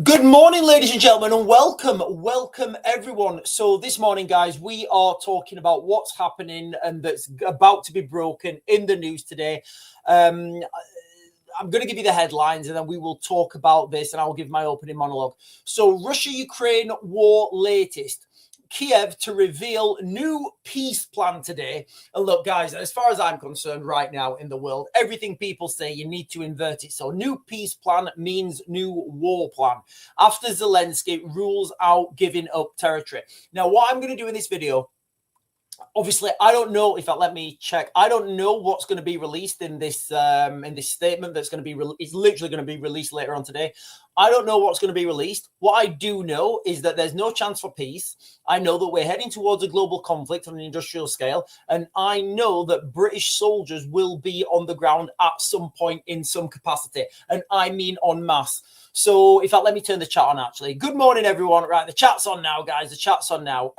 Good morning, ladies and gentlemen, and welcome everyone. So this morning, guys, we are talking about what's happening and that's about to be broken in the news today. I'm going to give you the headlines and then we will talk about this and I'll give my opening monologue. So Russia-Ukraine war latest. Kiev to reveal new peace plan today. And look, guys, as far as I'm concerned right now in the world, everything people say, you need to invert it. So new peace plan means new war plan. After Zelensky rules out giving up territory. Now, what I'm going to do in this video, obviously, I don't know if let me check. I don't know what's going to be released in this statement that's going to be it's literally going to be released later on today. I don't know what's going to be released. What I do know is that there's no chance for peace. I know that we're heading towards a global conflict on an industrial scale, and I know that British soldiers will be on the ground at some point in some capacity, and I mean en masse. So, in fact, let me turn the chat on. Actually, good morning, everyone. Right, the chat's on now, guys. The chat's on now.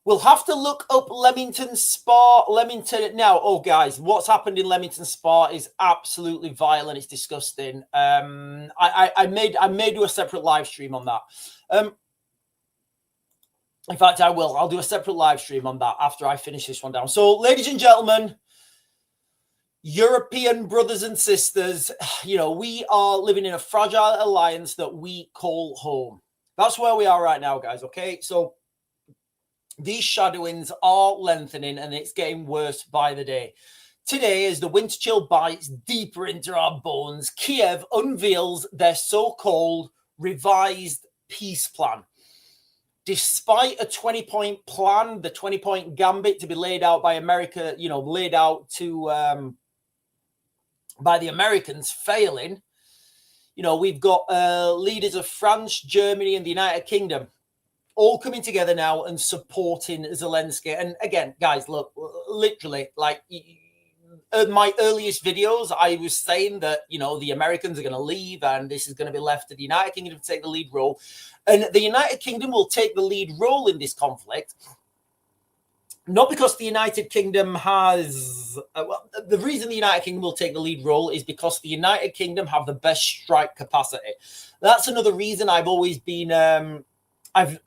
We'll have to look up Leamington Spa. Leamington now. Oh, guys, what's happened in Leamington Spa is absolutely vile and it's disgusting. I may do a separate live stream on that. In fact, I will. I'll do a separate live stream on that after I finish this one down. So, ladies and gentlemen, European brothers and sisters, you know, we are living in a fragile alliance that we call home. That's where we are right now, guys. Okay, so these shadowings are lengthening and it's getting worse by the day. Today, as the winter chill bites deeper into our bones, Kiev unveils their so-called revised peace plan. Despite a 20-point plan, the 20-point gambit to be laid out by America, you know, laid out to by the Americans failing, you know, we've got leaders of France, Germany, and the United Kingdom all coming together now and supporting Zelensky. And again, guys, look, literally, like my earliest videos, I was saying that, you know, the Americans are going to leave and this is going to be left to the United Kingdom to take the lead role. And the United Kingdom will take the lead role in this conflict. Not because the United Kingdom has... well, the reason the United Kingdom will take the lead role is because the United Kingdom have the best strike capacity. That's another reason I've always been... I've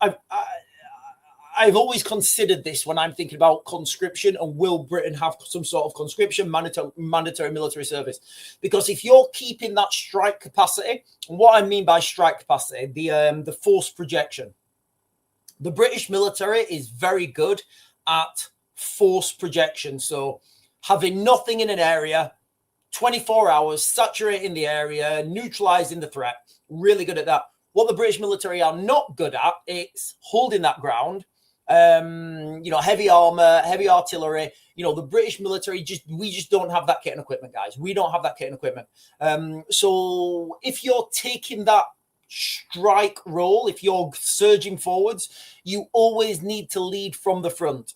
always considered this when I'm thinking about conscription and will Britain have some sort of conscription, mandatory military service? Because if you're keeping that strike capacity, and what I mean by strike capacity, the force projection, the British military is very good at force projection. So having nothing in an area, 24 hours, saturating the area, neutralizing the threat, really good at that. What the British military are not good at is holding that ground. You know, heavy armor, heavy artillery. You know, the British military we just don't have that kit and equipment, guys. We don't have that kit and equipment. So if you're taking that strike role, if you're surging forwards, you always need to lead from the front.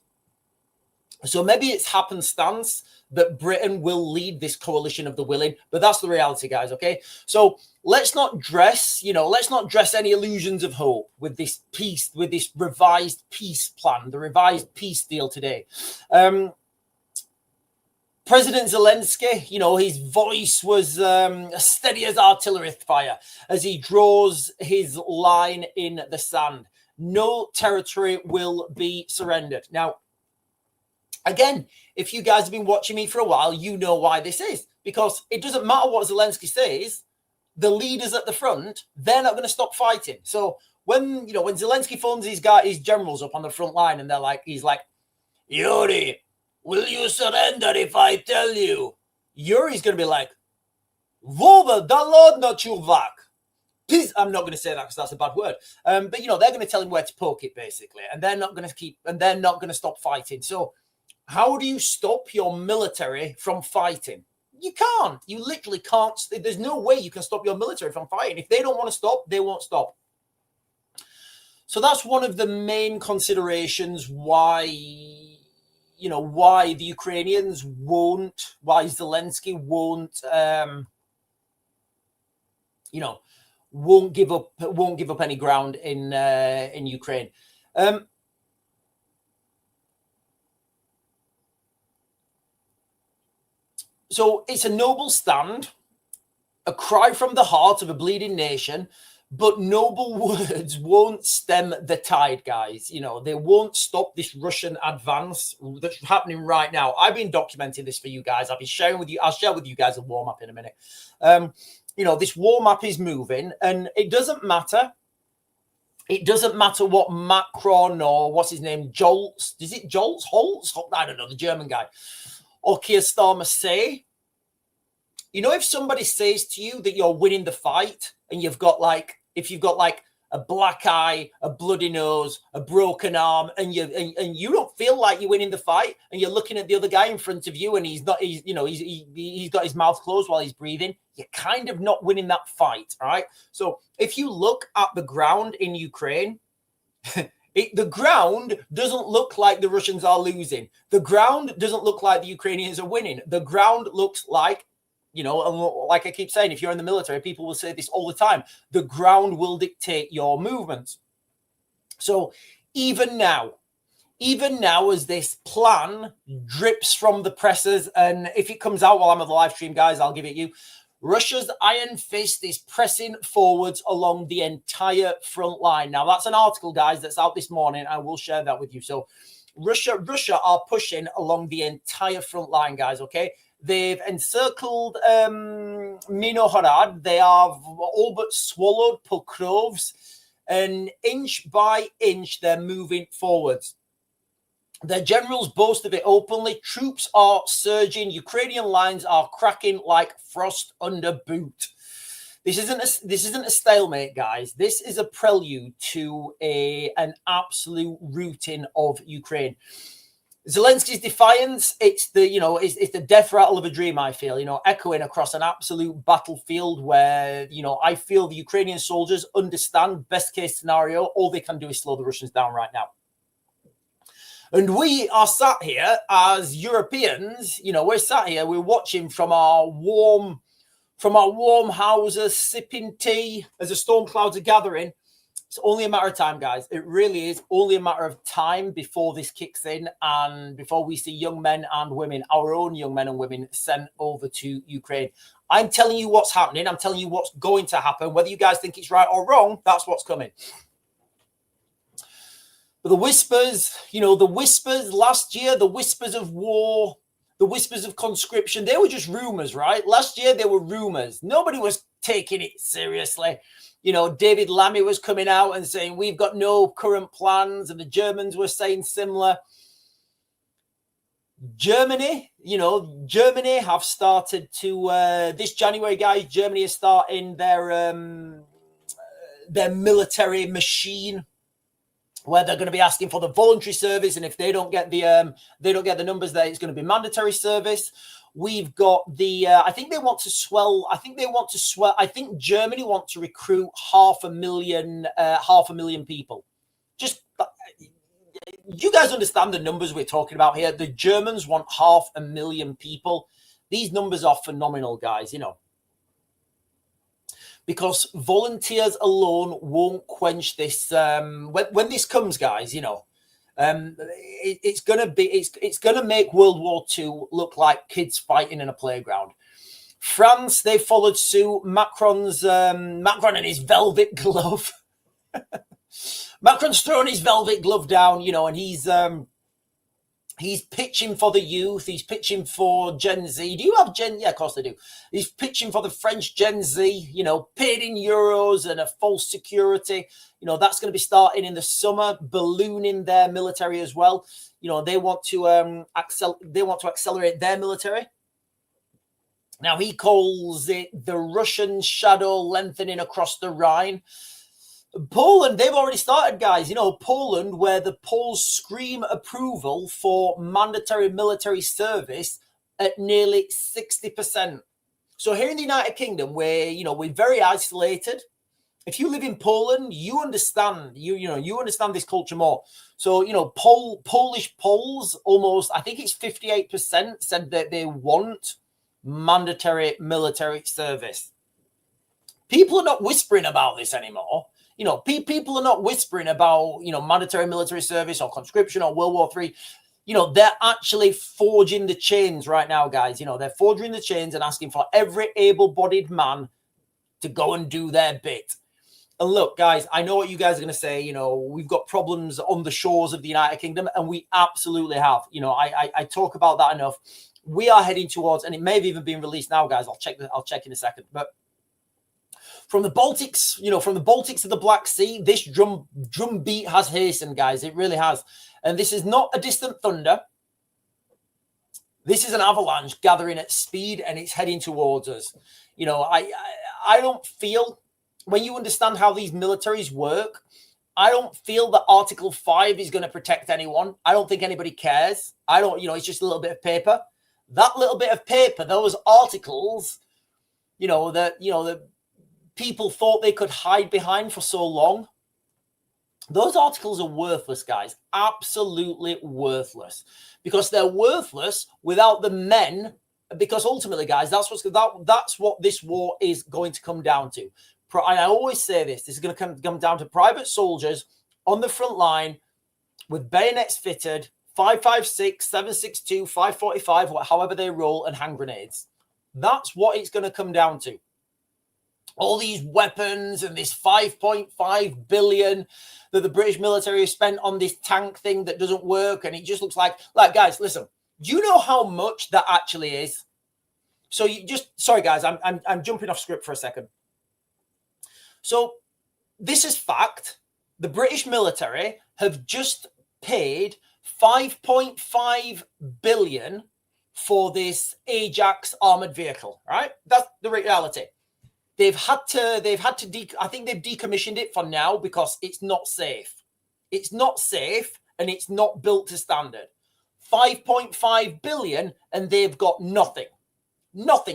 So maybe it's happenstance that Britain will lead this coalition of the willing, but that's the reality, guys, okay? So let's not dress any illusions of hope with this peace, with this revised peace plan, the revised peace deal today. President Zelensky, you know, his voice was steady as artillery fire as he draws his line in the sand. No territory will be surrendered. Now, again, if you guys have been watching me for a while, you know why this is. Because it doesn't matter what Zelensky says, the leaders at the front, they're not going to stop fighting. So when Zelensky phones his generals up on the front line and he's like, Yuri, will you surrender if I tell you? Yuri's going to be like, Vova, da lodna chuvak. Please, I'm not going to say that because that's a bad word. But, you know, they're going to tell him where to poke it, basically. And they're not going to stop fighting. So how do you stop your military from fighting? You can't. You literally can't. There's no way you can stop your military from fighting. If they don't want to stop, they won't stop. So that's one of the main considerations why the Ukrainians won't, why Zelensky won't give up any ground in Ukraine. So it's a noble stand. a cry from the heart of a bleeding nation, but noble words won't stem the tide, guys. You know, they won't stop this Russian advance that's happening right now. I've been documenting this for you guys. I'll be sharing with you. I'll share with you guys a war map in a minute. You know, this war map is moving, and it doesn't matter. It doesn't matter what Macron or what's his name, Jolts. Is it Jolts? Holtz? I don't know, the German guy. Or Keir Starmer say. You know, if somebody says to you that you're winning the fight and you've got like, if you've got like a black eye, a bloody nose, a broken arm, and you don't feel like you're winning the fight, and you're looking at the other guy in front of you and he's got his mouth closed while he's breathing, you're kind of not winning that fight, all right? So if you look at the ground in Ukraine, the ground doesn't look like the Russians are losing. The ground doesn't look like the Ukrainians are winning. The ground looks like, you know, like I keep saying, if you're in the military, people will say this all the time. The ground will dictate your movements. So even now as this plan drips from the presses, and if it comes out while I'm on the live stream, guys, I'll give it you. Russia's iron fist is pressing forwards along the entire front line. Now, that's an article, guys, that's out this morning. I will share that with you. So Russia are pushing along the entire front line, guys, okay? They've encircled Minohorad. They have all but swallowed Pokrovs. And inch by inch, they're moving forwards. Their generals boast of it openly. Troops are surging. Ukrainian lines are cracking like frost under boot. This isn't a stalemate, guys. This is a prelude to an absolute routing of Ukraine. Zelensky's defiance, it's the death rattle of a dream, I feel, you know, echoing across an absolute battlefield where, you know, I feel the Ukrainian soldiers understand best case scenario. All they can do is slow the Russians down right now. And we are sat here as Europeans, you know, we're sat here, we're watching from our warm houses, sipping tea as the storm clouds are gathering. It's only a matter of time, guys. It really is only a matter of time before this kicks in and before we see young men and women, our own young men and women, sent over to Ukraine. I'm telling you what's happening. I'm telling you what's going to happen. Whether you guys think it's right or wrong, that's what's coming. But the whispers, you know, the whispers last year, the whispers of war, the whispers of conscription, they were just rumors, right? Last year, they were rumors. Nobody was taking it seriously. You know, David Lammy was coming out and saying, we've got no current plans. And the Germans were saying similar. Germany have started to, this January, guys, Germany is starting their military machine where they're going to be asking for the voluntary service. And if they don't get the numbers there, it's going to be mandatory service. We've got I think Germany want to recruit 500,000 people. Just, you guys understand the numbers we're talking about here? The Germans want 500,000 people. These numbers are phenomenal, guys, you know. Because volunteers alone won't quench this. When this comes, guys, you know, it's gonna make World War II look like kids fighting in a playground. France, they followed suit. Macron and his velvet glove. Macron's throwing his velvet glove down, you know, and he's pitching for the youth. He's pitching for Gen Z. Do you have Gen? Yeah, of course they do. He's pitching for the French Gen Z, you know, paid in euros and a false security. You know, that's going to be starting in the summer, ballooning their military as well. You know, they want to accelerate their military. Now, he calls it the Russian shadow lengthening across the Rhine. Poland, they've already started, guys. You know, Poland, where the Poles scream approval for mandatory military service at nearly 60%. So here in the United Kingdom, where, you know, we're very isolated. If you live in Poland, you understand, you understand this culture more. So, you know, Polish Poles, almost, I think it's 58% said that they want mandatory military service. People are not whispering about this anymore. You know, people are not whispering about, you know, mandatory military service or conscription or World War III. You know, they're actually forging the chains right now, guys. You know, they're forging the chains and asking for every able-bodied man to go and do their bit. And look, guys, I know what you guys are going to say. You know, we've got problems on the shores of the United Kingdom, and we absolutely have. You know, I talk about that enough. We are heading towards, and it may have even been released now, guys. I'll check in a second. But from the Baltics, you know, from the Baltics to the Black Sea, this drum beat has hastened, guys. It really has. And this is not a distant thunder. This is an avalanche gathering at speed, and it's heading towards us. You know, I don't feel, when you understand how these militaries work, I don't feel that Article 5 is going to protect anyone. I don't think anybody cares. I don't, you know, it's just a little bit of paper. That little bit of paper, those articles, you know, that people thought they could hide behind for so long. Those articles are worthless, guys. Absolutely worthless. Because they're worthless without the men. Because ultimately, guys, that's what this war is going to come down to. And I always say this is going to come down to private soldiers on the front line with bayonets fitted, 5.56, 7.62, 5.45, however they roll, and hand grenades. That's what it's going to come down to. All these weapons and this 5.5 billion that the British military has spent on this tank thing that doesn't work, and it just looks like guys, listen, do you know how much that actually is? So sorry guys, I'm jumping off script for a second. So this is fact. The British military have just paid 5.5 billion for this Ajax armored vehicle, right? That's the reality. I think they've decommissioned it for now because it's not safe. It's not safe and it's not built to standard. 5.5 billion and they've got nothing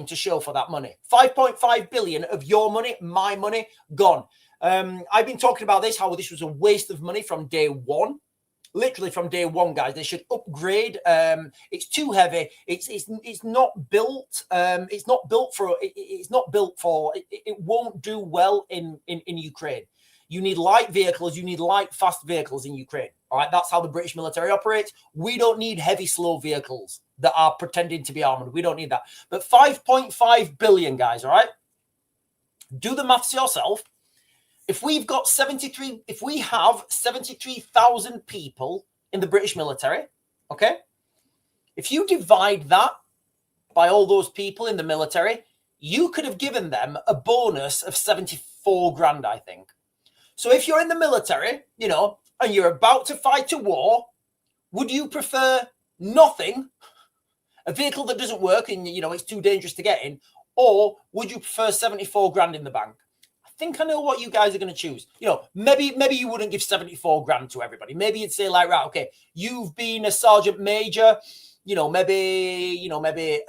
to show for that money. 5.5 billion of your money, my money, gone. I've been talking about this, how this was a waste of money from day one. Literally from day one, guys. They should upgrade. It's too heavy. It's not built. It's not built for. It won't do well in Ukraine. You need light vehicles. You need light, fast vehicles in Ukraine. All right, that's how the British military operates. We don't need heavy, slow vehicles that are pretending to be armored. We don't need that. But 5.5 billion, guys. All right, do the maths yourself. If we have 73,000 people in the British military, okay? If you divide that by all those people in the military, you could have given them a bonus of 74 grand, I think. So if you're in the military, you know, and you're about to fight a war, would you prefer nothing, a vehicle that doesn't work and, you know, it's too dangerous to get in, or would you prefer 74 grand in the bank? Think I know what you guys are going to choose. You know, maybe you wouldn't give 74 grand to everybody. Maybe you'd say like, right, okay, you've been a sergeant major, maybe,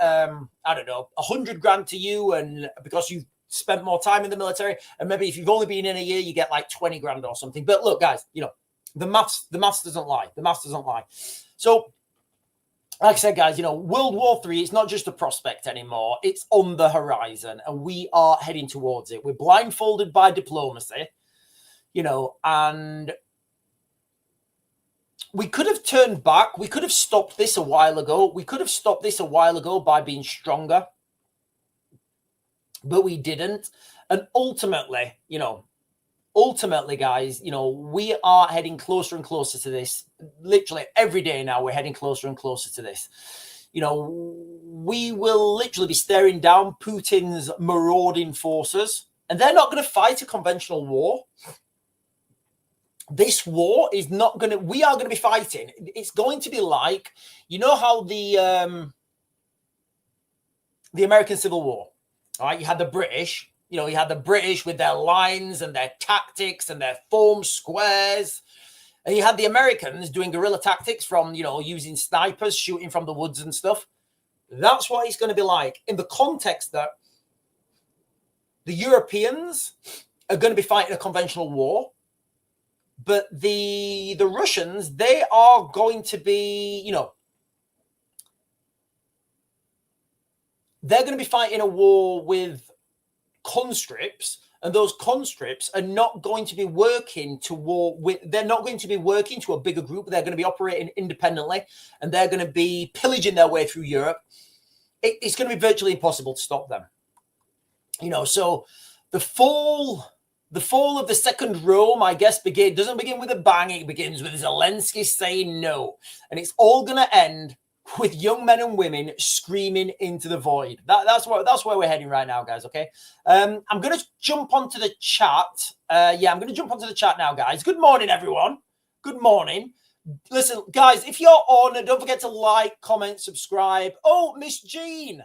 I don't know, 100 grand to you. And because you've spent more time in the military, and maybe if you've only been in a year, you get like 20 grand or something. But look, guys, you know, the maths doesn't lie. The maths doesn't lie. So, like I said, guys, you know, World War III is not just a prospect anymore. It's on the horizon, and we are heading towards it. We're blindfolded by diplomacy, you know, and we could have turned back. We could have stopped this a while ago. We could have stopped this a while ago by being stronger, but we didn't. And ultimately, guys, you know, we are heading closer and closer to this. Literally every day now, we're heading closer and closer to this. You know, we will literally be staring down Putin's marauding forces, and they're not going to fight a conventional war. This war is not going to, we are going to be fighting. It's going to be like, you know how the American Civil War, all right? You had the British. You know, you had the British with their lines and their tactics and their formed squares. And you had the Americans doing guerrilla tactics from, you know, using snipers, shooting from the woods and stuff. That's what it's going to be like in the context that the Europeans are going to be fighting a conventional war. But the Russians, they are going to be, you know, they're going to be fighting a war with conscripts, and those conscripts are not going to be working to war with, they're not going to be working to a bigger group. They're going to be operating independently, and they're going to be pillaging their way through Europe. It's going to be virtually impossible to stop them. You know, so The fall of the second Rome, I guess, doesn't begin with a bang. It begins with Zelensky saying no. And it's all going to end with young men and women screaming into the void. That's where we're heading right now, guys, okay? I'm going to jump onto the chat. I'm going to jump onto the chat now, guys. Good morning, everyone. Good morning. Listen, guys, if you're on, don't forget to like, comment, subscribe. Oh, Miss Jean.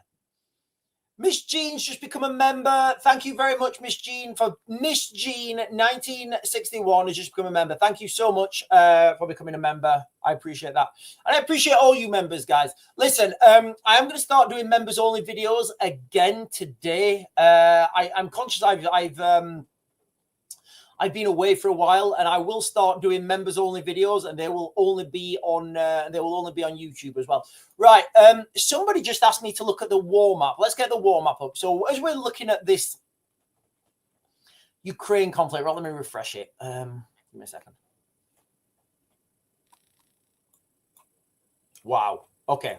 Miss Jean's just become a member. Thank you very much, Miss Jean. Miss Jean 1961 has just become a member. Thank you so much for becoming a member. I appreciate that. And I appreciate all you members, guys. Listen, I am going to start doing members-only videos again today. I'm conscious I've been away for a while, and I will start doing members-only videos, and they will only be on YouTube as well. Right. Somebody just asked me to look at the war map. Let's get the war map up. So as we're looking at this Ukraine conflict, right, let me refresh it. Give me a second. Wow. Okay.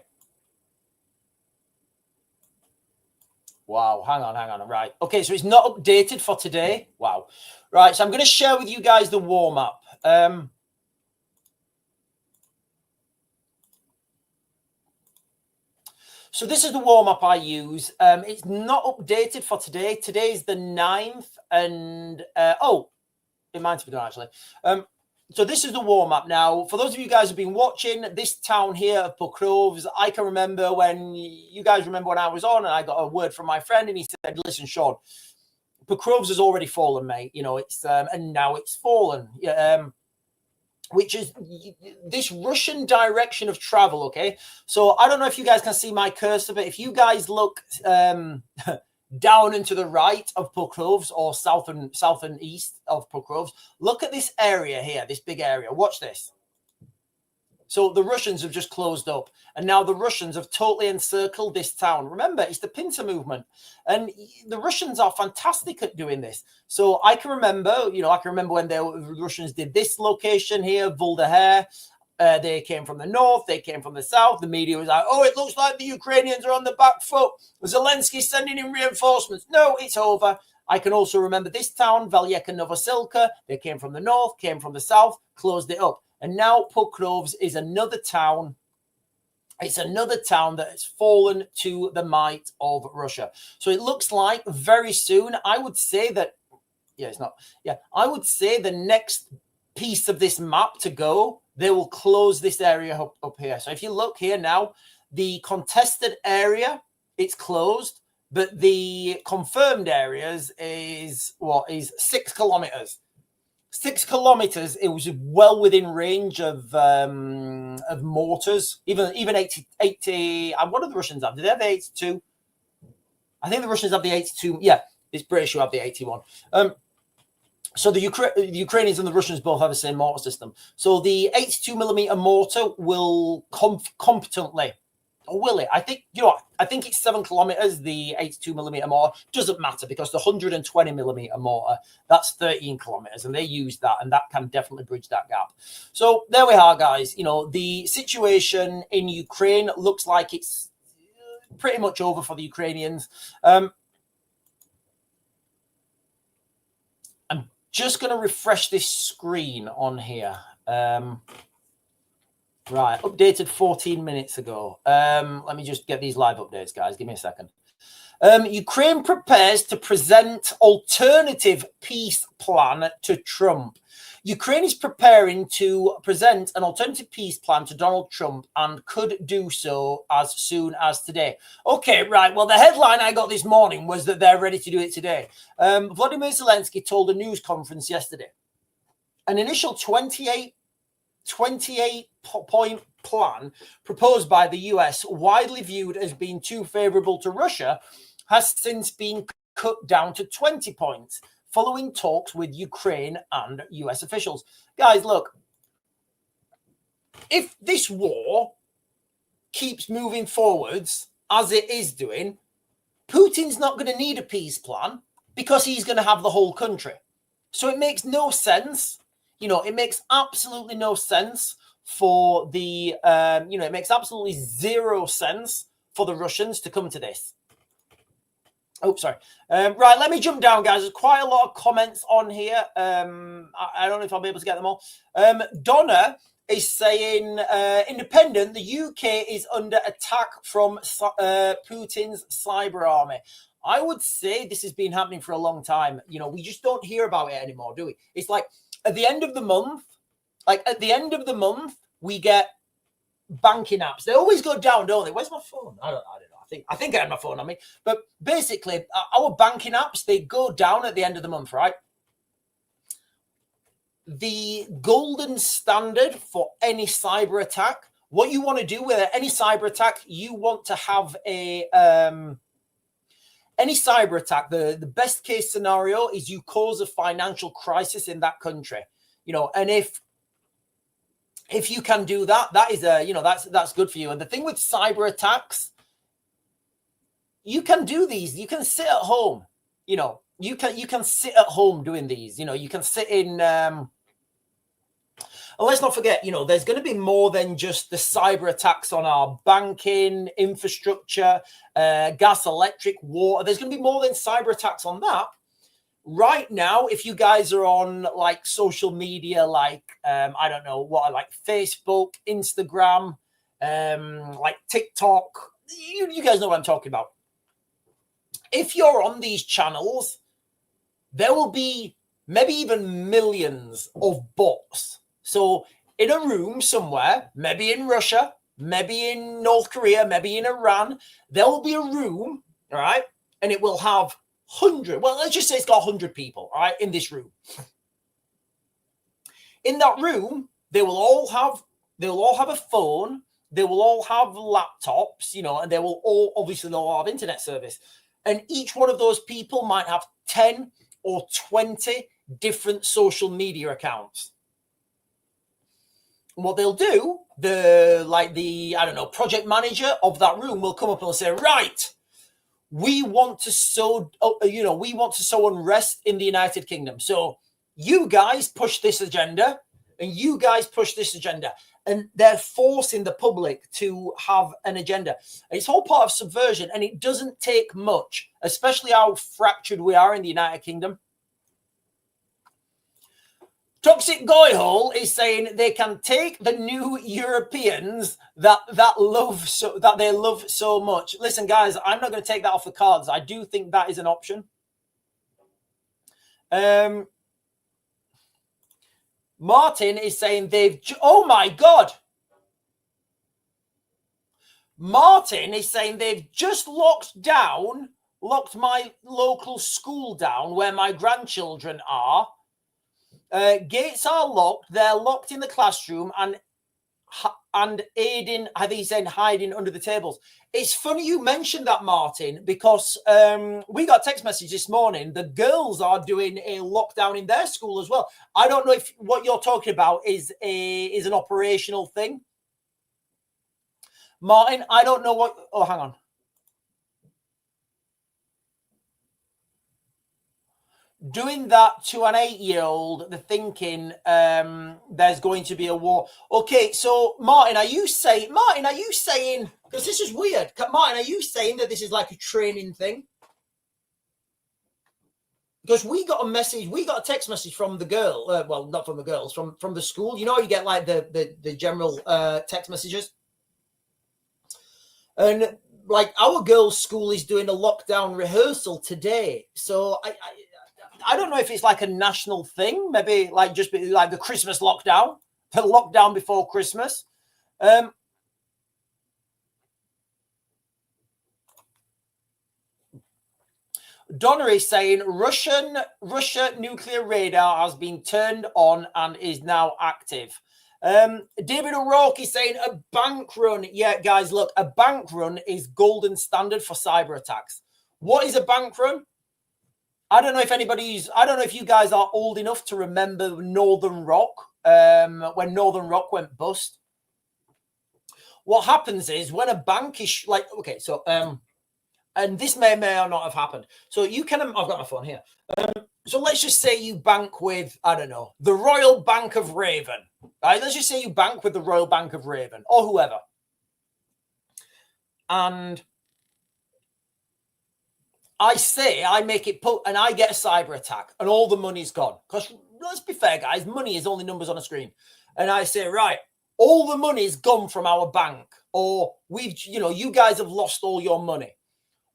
Wow, hang on. Right. Okay, so it's not updated for today. Wow. Right, so I'm going to share with you guys the war map. So this is the war map I use. It's not updated for today. Today's the 9th, and it might have been done actually. So this is the war map. Now, for those of you guys who've been watching, this town here of Pokrovs, I can remember when I was on and I got a word from my friend and he said, listen, Sean, Pokrovs has already fallen, mate. You know, it's and now it's fallen. Which is this Russian direction of travel, okay? So I don't know if you guys can see my cursor, but if you guys look down and to the right of Pokrovs or south and east of Pokrovs, look at this area here, this big area. Watch this. So the Russians have just closed up, and now the Russians have totally encircled this town. Remember, it's the pincer movement, and the Russians are fantastic at doing this. So I can remember when the Russians did this location here, Voldaher. They came from the north, they came from the south. The media was like, oh, it looks like the Ukrainians are on the back foot. Zelensky sending in reinforcements. No, it's over. I can also remember this town, Valyeka Novosilka. They came from the north, came from the south, closed it up. And now Pokrovs is another town. It's another town that has fallen to the might of Russia. So it looks like very soon, I would say that, I would say the next piece of this map to go, they will close this area up here. So if you look here now, the contested area, it's closed, but the confirmed areas is 6 kilometers. 6 kilometers. It was well within range of mortars, even 80. What do the Russians have? Do they have the 82? I think the Russians have the 82. Yeah, it's British who have the 81. So the Ukrainians and the Russians both have the same mortar system. So the 82 millimeter mortar will competently, or will it? I think it's 7 kilometers. The 82 millimeter mortar doesn't matter because the 120 millimeter mortar, that's 13 kilometers, and they use that, and that can definitely bridge that gap. So there we are, guys. You know, the situation in Ukraine looks like it's pretty much over for the Ukrainians. Just going to refresh this screen on here. Right, updated 14 minutes ago. Let me just get these live updates, guys. Give me a second. Ukraine prepares to present alternative peace plan to Trump. Ukraine is preparing to present an alternative peace plan to Donald Trump and could do so as soon as today. Okay, right. Well, the headline I got this morning was that they're ready to do it today. Vladimir Zelensky told a news conference yesterday an initial 28-point plan proposed by the US, widely viewed as being too favorable to Russia, has since been cut down to 20 points. Following talks with Ukraine and US officials. Guys, look, if this war keeps moving forwards as it is doing, Putin's not going to need a peace plan because he's going to have the whole country. So it makes no sense. You know, it makes absolutely no sense for the, it makes absolutely zero sense for the Russians to come to this. Oh, sorry. Right, let me jump down, guys. There's quite a lot of comments on here. I don't know if I'll be able to get them all. Donna is saying, independent, the UK is under attack from Putin's cyber army. I would say this has been happening for a long time. You know, we just don't hear about it anymore, do we? It's like at the end of the month, we get banking apps. They always go down, don't they? Where's my phone? I don't know. I think I had my phone on me. But basically, our banking apps, they go down at the end of the month, right? The golden standard for any cyber attack, what you want to do with any cyber attack, you want to have a any cyber attack, the best case scenario is you cause a financial crisis in that country. You know, and if you can do that, that is that's good for you. And the thing with cyber attacks, you can do these. You can sit at home. You know, you can sit at home doing these. You know, you can sit in. And let's not forget, you know, there's going to be more than just the cyber attacks on our banking infrastructure, gas, electric, water. There's going to be more than cyber attacks on that. Right now, if you guys are on like social media, like I don't know what, like Facebook, Instagram, like TikTok, you guys know what I'm talking about. If you're on these channels, there will be maybe even millions of bots. So in a room somewhere, maybe in Russia, maybe in North Korea, maybe in Iran, there will be a room, all right, and it will have 100. Well, let's just say it's got 100 people, all right, in this room. In that room, they will all have a phone. They will all have laptops, you know, and they will all obviously they'll all have internet service. And each one of those people might have 10 or 20 different social media accounts. And what they'll do, I don't know, project manager of that room will come up and say, right, we want to sow unrest in the United Kingdom. So you guys push this agenda and you guys push this agenda. And they're forcing the public to have an agenda. It's all part of subversion, and it doesn't take much, especially how fractured we are in the United Kingdom. Toxic Goyhole is saying they can take the new Europeans that they love so much. Listen, guys, I'm not going to take that off the cards. I do think that is an option. Martin is saying oh my God. Martin is saying they've just locked my local school down where my grandchildren are. Gates are locked. They're locked in the classroom and aiding, I think he's saying hiding under the tables. It's funny you mentioned that, Martin, because we got a text message this morning. The girls are doing a lockdown in their school as well. I don't know if what you're talking about is an operational thing. Martin, I don't know what... Oh, hang on. Doing that to an 8-year-old, the thinking there's going to be a war. Okay, so Martin, are you saying, because this is weird, Martin, are you saying that this is like a training thing? Because we got a text message from the girl, well, not from the girls, from the school. You know, you get like the general text messages. And like our girls' school is doing a lockdown rehearsal today. So I don't know if it's like a national thing, maybe like just like the Christmas lockdown, the lockdown before Christmas. Donna is saying Russia nuclear radar has been turned on and is now active. David O'Rourke is saying a bank run. Yeah, guys, look, a bank run is golden standard for cyber attacks. What is a bank run? I don't know if you guys are old enough to remember Northern Rock, when Northern Rock went bust. What happens is when a bank is like, okay, so, and this may or not have happened. So you can, I've got my phone here. So let's just say you bank with, I don't know, the Royal Bank of Raven. Right? Let's just say you bank with the Royal Bank of Raven or whoever. And I make it put, and I get a cyber attack, and all the money's gone. Because let's be fair, guys, money is only numbers on a screen. And I say, right, all the money's gone from our bank, or you guys have lost all your money.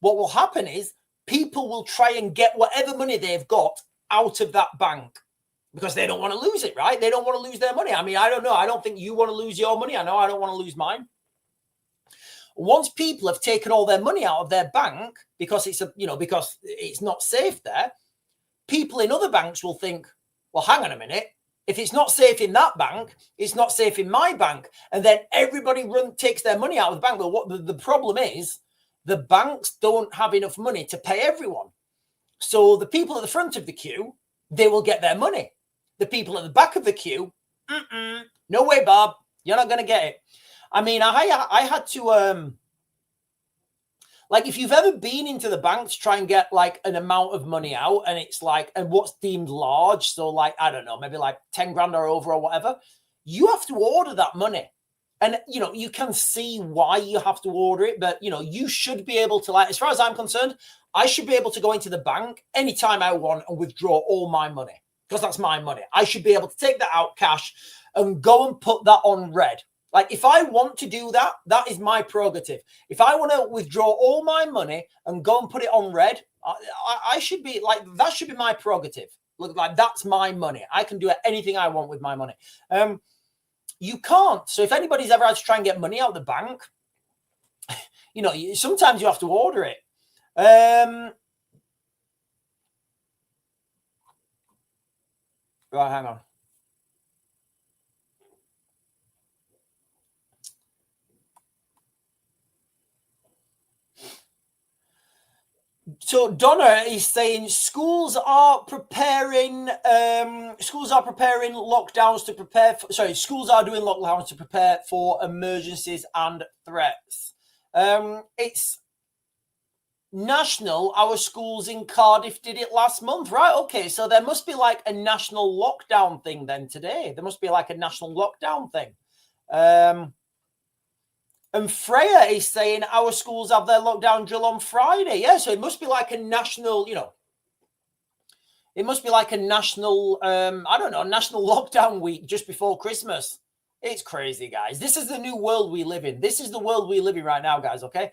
What will happen is people will try and get whatever money they've got out of that bank because they don't want to lose it, right? They don't want to lose their money. I mean, I don't know. I don't think you want to lose your money. I know I don't want to lose mine. Once people have taken all their money out of their bank because because it's not safe there, people in other banks will think, well, hang on a minute. If it's not safe in that bank, it's not safe in my bank. And then everybody takes their money out of the bank. But what the problem is, the banks don't have enough money to pay everyone. So the people at the front of the queue, they will get their money. The people at the back of the queue, no way, Bob, you're not going to get it. I mean, I had to, like, if you've ever been into the bank to try and get like an amount of money out, and it's like, and what's deemed large, so like, I don't know, maybe like 10 grand or over or whatever, you have to order that money. And, you can see why you have to order it, but, you should be able to, like, as far as I'm concerned, I should be able to go into the bank anytime I want and withdraw all my money because that's my money. I should be able to take that out cash and go and put that on red. Like, if I want to do that, that is my prerogative. If I want to withdraw all my money and go and put it on red, I should be like, that should be my prerogative. Look, like, that's my money. I can do anything I want with my money. You can't. So if anybody's ever had to try and get money out of the bank, sometimes you have to order it. Right, hang on. So Donna is saying schools are preparing lockdowns to prepare for, schools are doing lockdowns to prepare for emergencies and threats. It's national. Our schools in Cardiff did it last month, right? Okay, so there must be like a national lockdown thing then today. There must be like a national lockdown thing. And Freya is saying our schools have their lockdown drill on Friday. Yeah, so it must be like a national, it must be like a national, national lockdown week just before Christmas. It's crazy, guys. This is the new world we live in. This is the world we live in right now, guys, okay?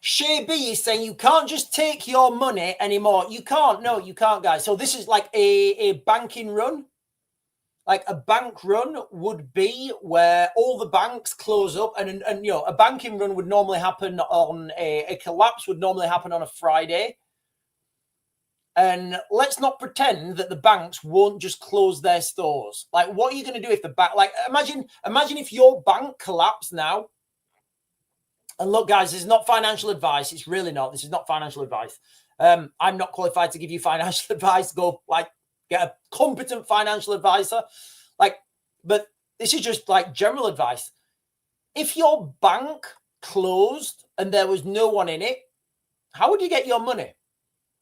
Shay B is saying you can't just take your money anymore. You can't. No, you can't, guys. So this is like a banking run. Like a bank run would be where all the banks close up and a banking run would normally happen on a collapse would normally happen on a Friday. And let's not pretend that the banks won't just close their stores. Like, what are you going to do if the bank, like, imagine if your bank collapsed now. And look, guys, this is not financial advice. It's really not. This is not financial advice. I'm not qualified to give you financial advice. Go, like, get a competent financial advisor. But this is just like general advice. If your bank closed and there was no one in it, how would you get your money?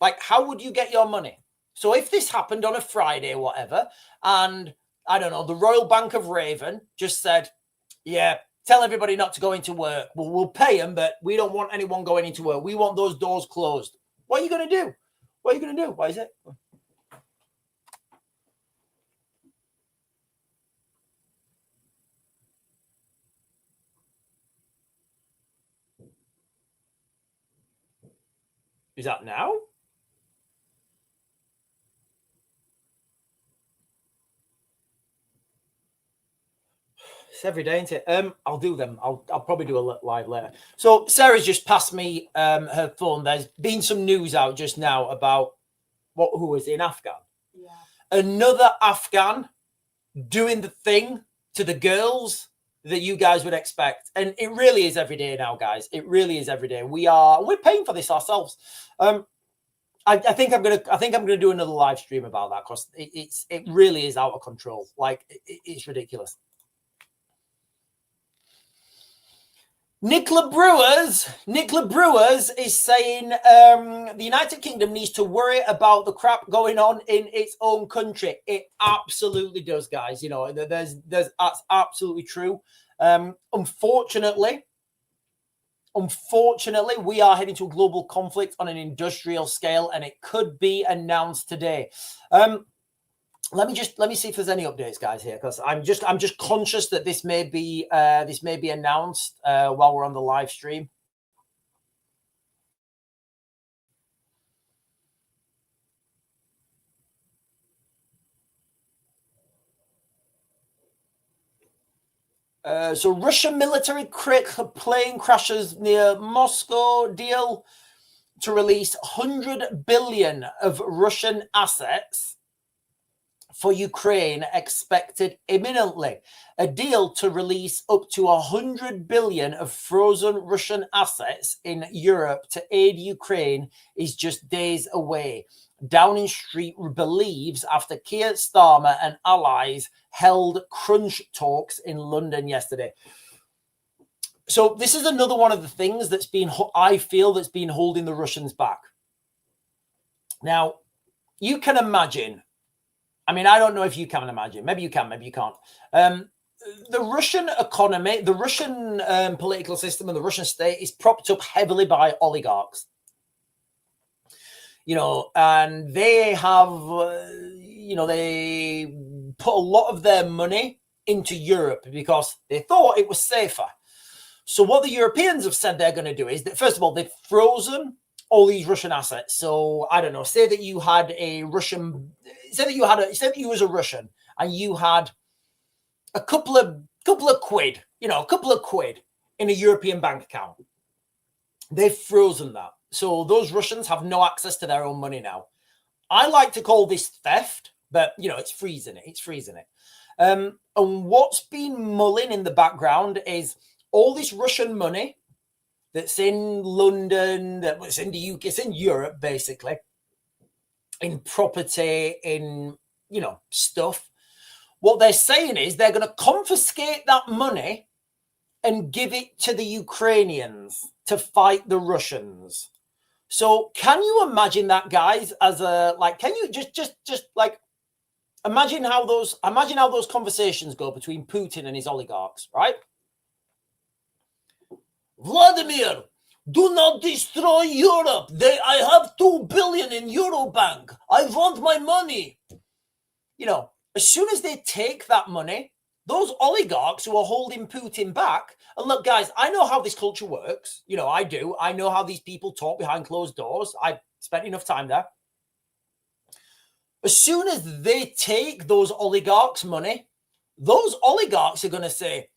Like, how would you get your money? So if this happened on a Friday or whatever, and I don't know, the Royal Bank of Raven just said, yeah, tell everybody not to go into work. Well, we'll pay them, but we don't want anyone going into work. We want those doors closed. What are you going to do? What are you going to do? Why is it? Is that now? It's every day, isn't it? I'll do them. I'll probably do a live later. So Sarah's just passed me her phone. There's been some news out just now about who was in Afghan. Yeah. Another Afghan doing the thing to the girls that you guys would expect. And it really is every day now, guys. It really is every day. We're paying for this ourselves. I think I'm gonna do another live stream about that because it really is out of control. Like, it's ridiculous. Nicola Brewers is saying the United Kingdom needs to worry about the crap going on in its own country. It absolutely does, guys. That's absolutely true. Unfortunately, Unfortunately, we are heading to a global conflict on an industrial scale, and it could be announced today. Let me see if there's any updates, guys, here, because I'm just conscious that this may be announced while we're on the live stream. So Russian military plane crashes near Moscow, deal to release 100 billion of Russian assets for Ukraine expected imminently. A deal to release up to 100 billion of frozen Russian assets in Europe to aid Ukraine is just days away. Downing Street believes after Keir Starmer and allies held crunch talks in London yesterday. So this is another one of the things that's been, I feel, that's been holding the Russians back. Now, you can imagine, I mean, I don't know if you can imagine, maybe you can, maybe you can't. The Russian economy, the Russian political system and the Russian state is propped up heavily by oligarchs. You know, and they have, you know, they put a lot of their money into Europe because they thought it was safer. So what the Europeans have said they're going to do is that, first of all, they've frozen all these Russian assets. So I don't know, say that you had a Russian, say that you was a Russian and you had a couple of quid, you know, a couple of quid in a European bank account. They've frozen that. So those Russians have no access to their own money now. I like to call this theft, but, you know, it's freezing it. It's freezing it. And what's been mulling in the background is all this Russian money that's in London, that was in the UK, it's in Europe, basically, in property, in, you know, stuff. What they're saying is they're going to confiscate that money and give it to the Ukrainians to fight the Russians. So can you imagine that, guys, as a, like, can you just like imagine how those conversations go between Putin and his oligarchs, right? Vladimir, do not destroy Europe. I have 2 billion in Eurobank. I want my money. You know, as soon as they take that money, those oligarchs who are holding Putin back, and look, guys, I know how this culture works. You know, I do. I know how these people talk behind closed doors. I've spent enough time there. As soon as they take those oligarchs' money, those oligarchs are going to say,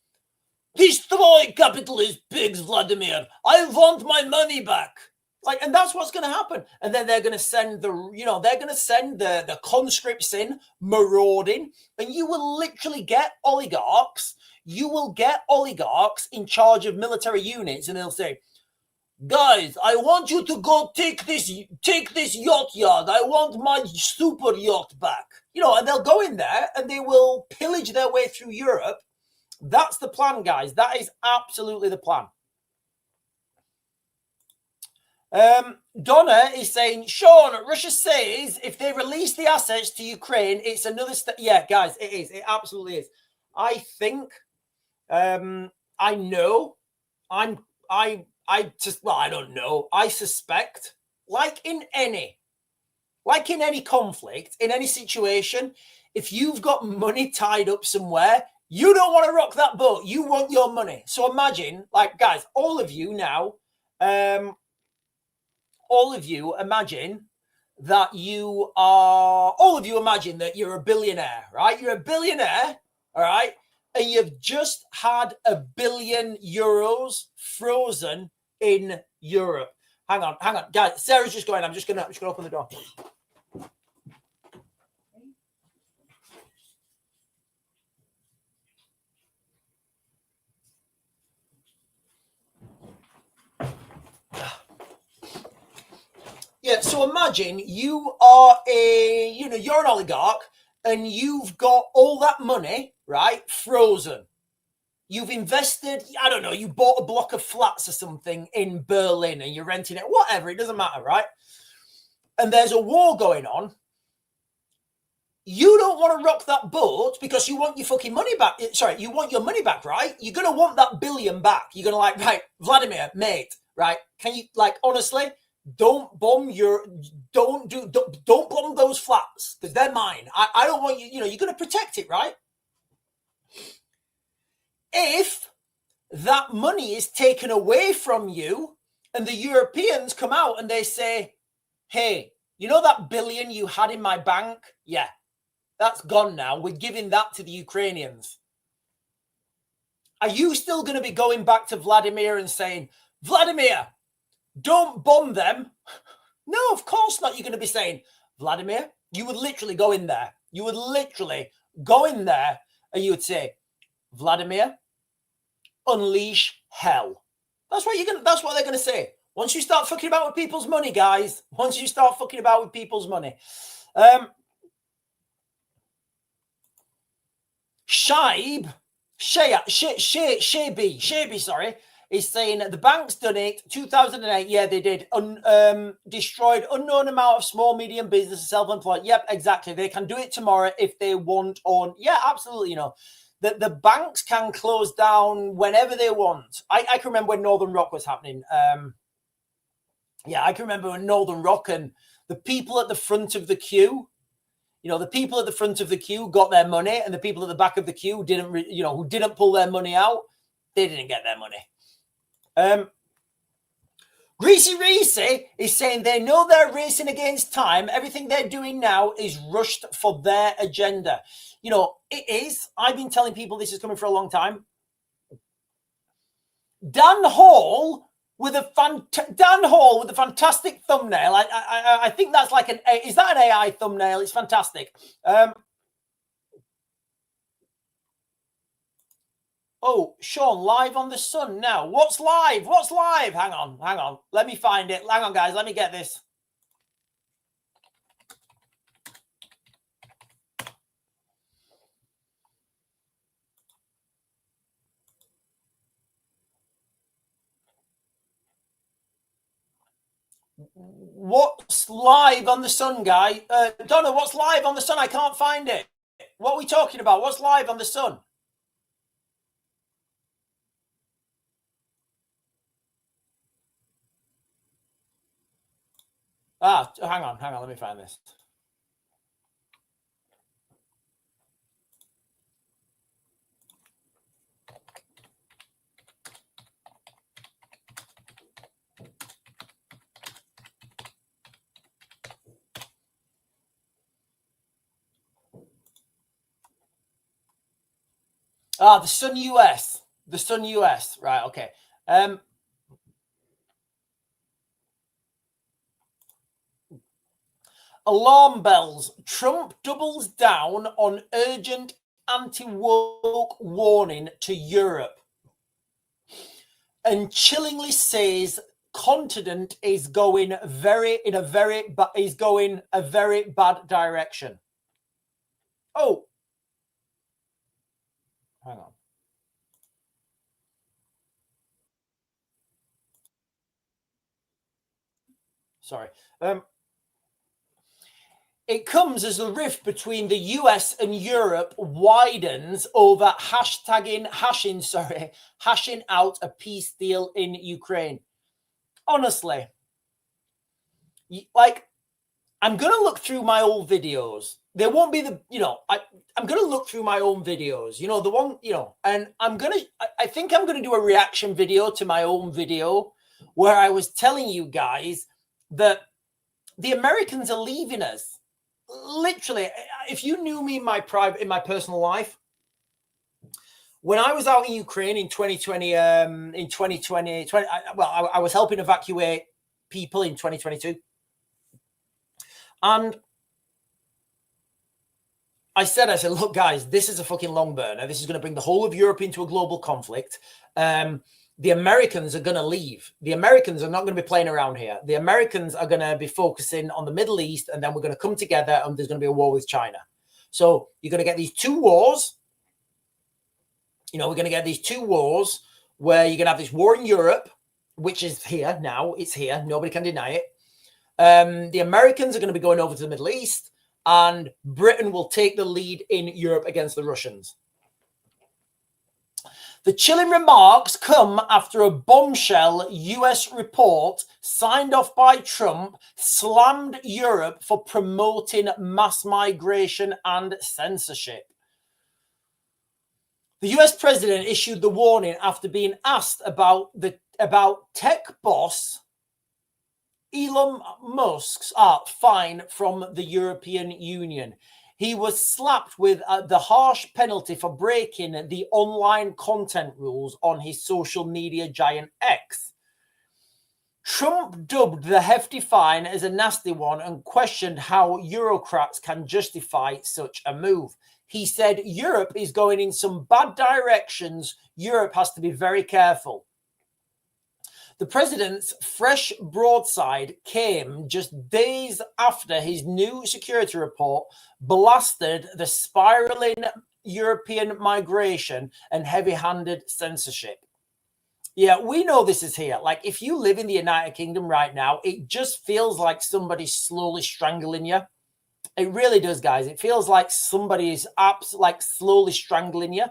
destroy capitalist pigs, Vladimir. I want my money back. Like, and that's what's going to happen. And then they're going to send the conscripts in, marauding, and you will literally get oligarchs. You will get oligarchs in charge of military units, and they'll say, guys, I want you to go take this yacht yard. I want my super yacht back. You know, and they'll go in there and they will pillage their way through Europe. That's the plan, guys. That is absolutely the plan. Donna is saying, Sean, Russia says if they release the assets to Ukraine, it's another step. Yeah, guys, it is. It absolutely is. I think, I know, I don't know. I suspect, like in any conflict, in any situation, if you've got money tied up somewhere, you don't want to rock that boat. You want your money. So imagine, like, guys, all of you now, imagine that you're a billionaire, right? You're a billionaire, all right? And you've just had €1 billion frozen in Europe. Hang on, guys. Sarah's just going. I'm just gonna open the door. Yeah, so imagine you're an oligarch and you've got all that money, right, frozen. You've invested, I don't know, you bought a block of flats or something in Berlin and you're renting it, whatever, it doesn't matter, right? And there's a war going on. you don't want to rock that boat because you want your fucking money back. Sorry, you want your money back, right? You're going to want that billion back. You're going to like, right, Vladimir, mate, right? Can you, like, honestly, don't bomb don't bomb those flats because they're mine. I don't want you, you know, you're going to protect it, right? If that money is taken away from you and the Europeans come out and they say, hey, you know that billion you had in my bank? Yeah, that's gone now. We're giving that to the Ukrainians. Are you still going to be going back to Vladimir and saying, Vladimir, don't bomb them? No, of course not. You're going to be saying, Vladimir, you would literally go in there. You would literally go in there and you would say, Vladimir, unleash hell. That's what they're going to say. Once you start fucking about with people's money, guys, once you start fucking about with people's money. Shabi, sorry, is saying the banks done it 2008. Yeah, they did. Destroyed unknown amount of small, medium businesses, self-employed. Yep, exactly. They can do it tomorrow if they want. On yeah, absolutely. You know, the banks can close down whenever they want. I can remember when Northern Rock was happening. Yeah, I can remember when Northern Rock and the people at the front of the queue. You know, the people at the front of the queue got their money, and the people at the back of the queue didn't. You know, who didn't pull their money out, they didn't get their money. Greasy Reese is saying they know they're racing against time. Everything they're doing now is rushed for their agenda. You know, it is. I've been telling people this is coming for a long time. Dan Hall with a fantastic thumbnail. I think that's like is that an AI thumbnail? It's fantastic. Oh, Sean, live on the Sun now. What's live? What's live? Hang on. Let me find it. Hang on, guys. Let me get this. What's live on the Sun, guy? Donna, what's live on the Sun? I can't find it. What are we talking about? What's live on the Sun? Hang on. Let me find this. The Sun US. The Sun US. Right, okay. Alarm bells. Trump doubles down on urgent anti-woke warning to Europe. And chillingly says continent is going a very bad direction. Oh. Hang on. Sorry. It comes as the rift between the US and Europe widens over hashing out a peace deal in Ukraine. Honestly, like, I'm going to look through my old videos. There won't be I'm going to look through my own videos, you know, the one, you know, and I think I'm going to do a reaction video to my own video where I was telling you guys that the Americans are leaving us. Literally, if you knew me in my personal life, when I was out in Ukraine in 2020, I was helping evacuate people in 2022. And I said, look, guys, this is a fucking long burner. This is going to bring the whole of Europe into a global conflict. The Americans are going to leave. The Americans are not going to be playing around here. The Americans are going to be focusing on the Middle East, and then we're going to come together, and there's going to be a war with China. So you're going to get these two wars. You know, we're going to get these two wars where you're going to have this war in Europe, which is here now. It's here. Nobody can deny it. The Americans are going to be going over to the Middle East, and Britain will take the lead in Europe against the Russians. The chilling remarks come after a bombshell US report signed off by Trump slammed Europe for promoting mass migration and censorship. The US president issued the warning after being asked about tech boss Elon Musk's fine from the European Union. He was slapped with the harsh penalty for breaking the online content rules on his social media giant X. Trump dubbed the hefty fine as a nasty one and questioned how Eurocrats can justify such a move. He said Europe is going in some bad directions. Europe has to be very careful. The president's fresh broadside came just days after his new security report blasted the spiraling European migration and heavy-handed censorship. Yeah, we know this is here. Like, if you live in the United Kingdom right now, it just feels like somebody's slowly strangling you. It really does, guys. It feels like somebody is slowly strangling you.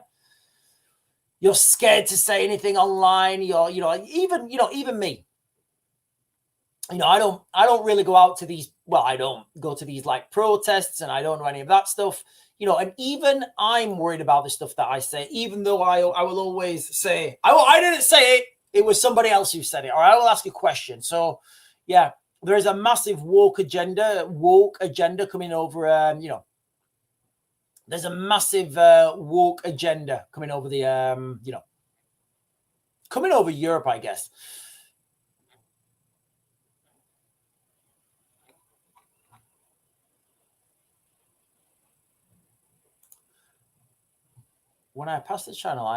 You're scared to say anything online. Even me. I don't really go out to these. Well, I don't go to these like protests, and I don't know any of that stuff. And even I'm worried about the stuff that I say, even though I will always say, I didn't say it. It was somebody else who said it. Or I will ask a question. So, yeah, there is a massive woke agenda coming over. There's a massive woke agenda coming over coming over Europe, I guess. When I passed the channel,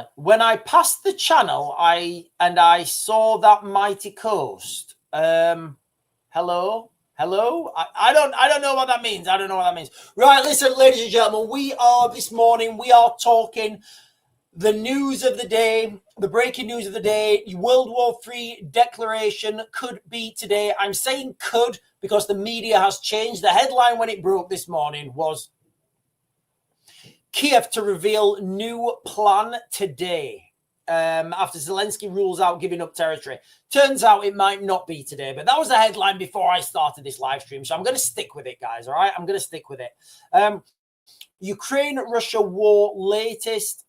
I saw that mighty coast. Hello. I don't know what that means. Right, listen, ladies and gentlemen, this morning we are talking the news of the day, the breaking news of the day. World War III declaration could be today. I'm saying could because the media has changed. The headline when it broke this morning was Kiev to reveal new plan today. After Zelensky rules out giving up territory. Turns out it might not be today, but that was the headline before I started this live stream. So I'm going to stick with it, guys. All right. I'm going to stick with it. Ukraine-Russia war latest.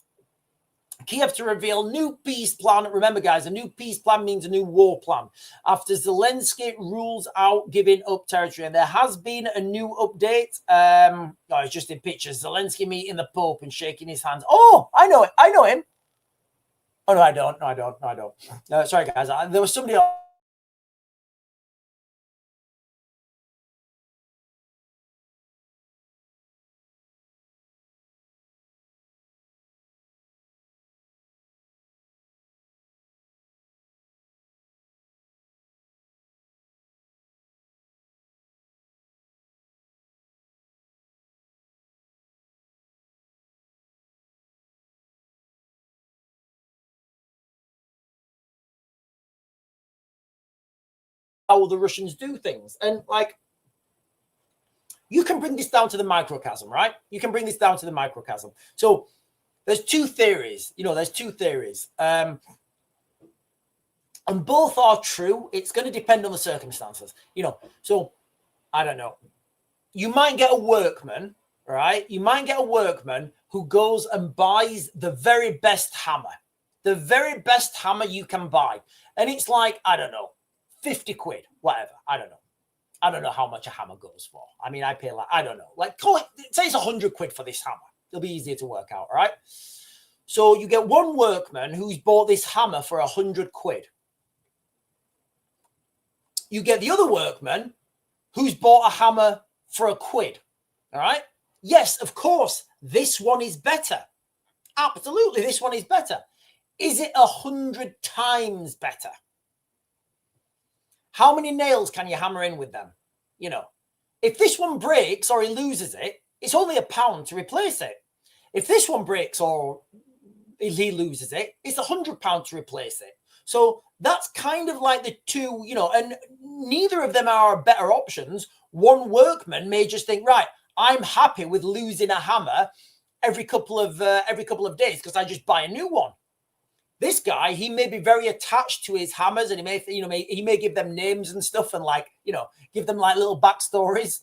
Kiev to reveal new peace plan. Remember, guys, a new peace plan means a new war plan. After Zelensky rules out giving up territory. And there has been a new update. It's just in pictures. Zelensky meeting the Pope and shaking his hands. Oh, I know it. I know him. Oh, no, I don't. No, sorry, guys. There was somebody else. How the Russians do things. And like, you can bring this down to the microcosm, right? You can bring this down to the microcosm. So there's two theories, and both are true. It's going to depend on the circumstances, so I don't know. You might get a workman, right? You might get a workman who goes and buys the very best hammer you can buy. And it's like, I don't know, 50 quid, whatever. I don't know how much a hammer goes for. I mean, I pay I don't know. Call it, say it's 100 quid for this hammer. It'll be easier to work out, right? So you get one workman who's bought this hammer for 100 quid. You get the other workman who's bought a hammer for a quid, all right? Yes, of course, this one is better. Absolutely, this one is better. Is it 100 times better? How many nails can you hammer in with them? If this one breaks or he loses it, it's only £1 to replace it. If this one breaks or he loses it, it's £100 to replace it. So that's kind of like the two, and neither of them are better options. One workman may just think, right, I'm happy with losing a hammer every couple of days because I just buy a new one. This guy, he may be very attached to his hammers, and he may give them names and stuff, and give them like little backstories,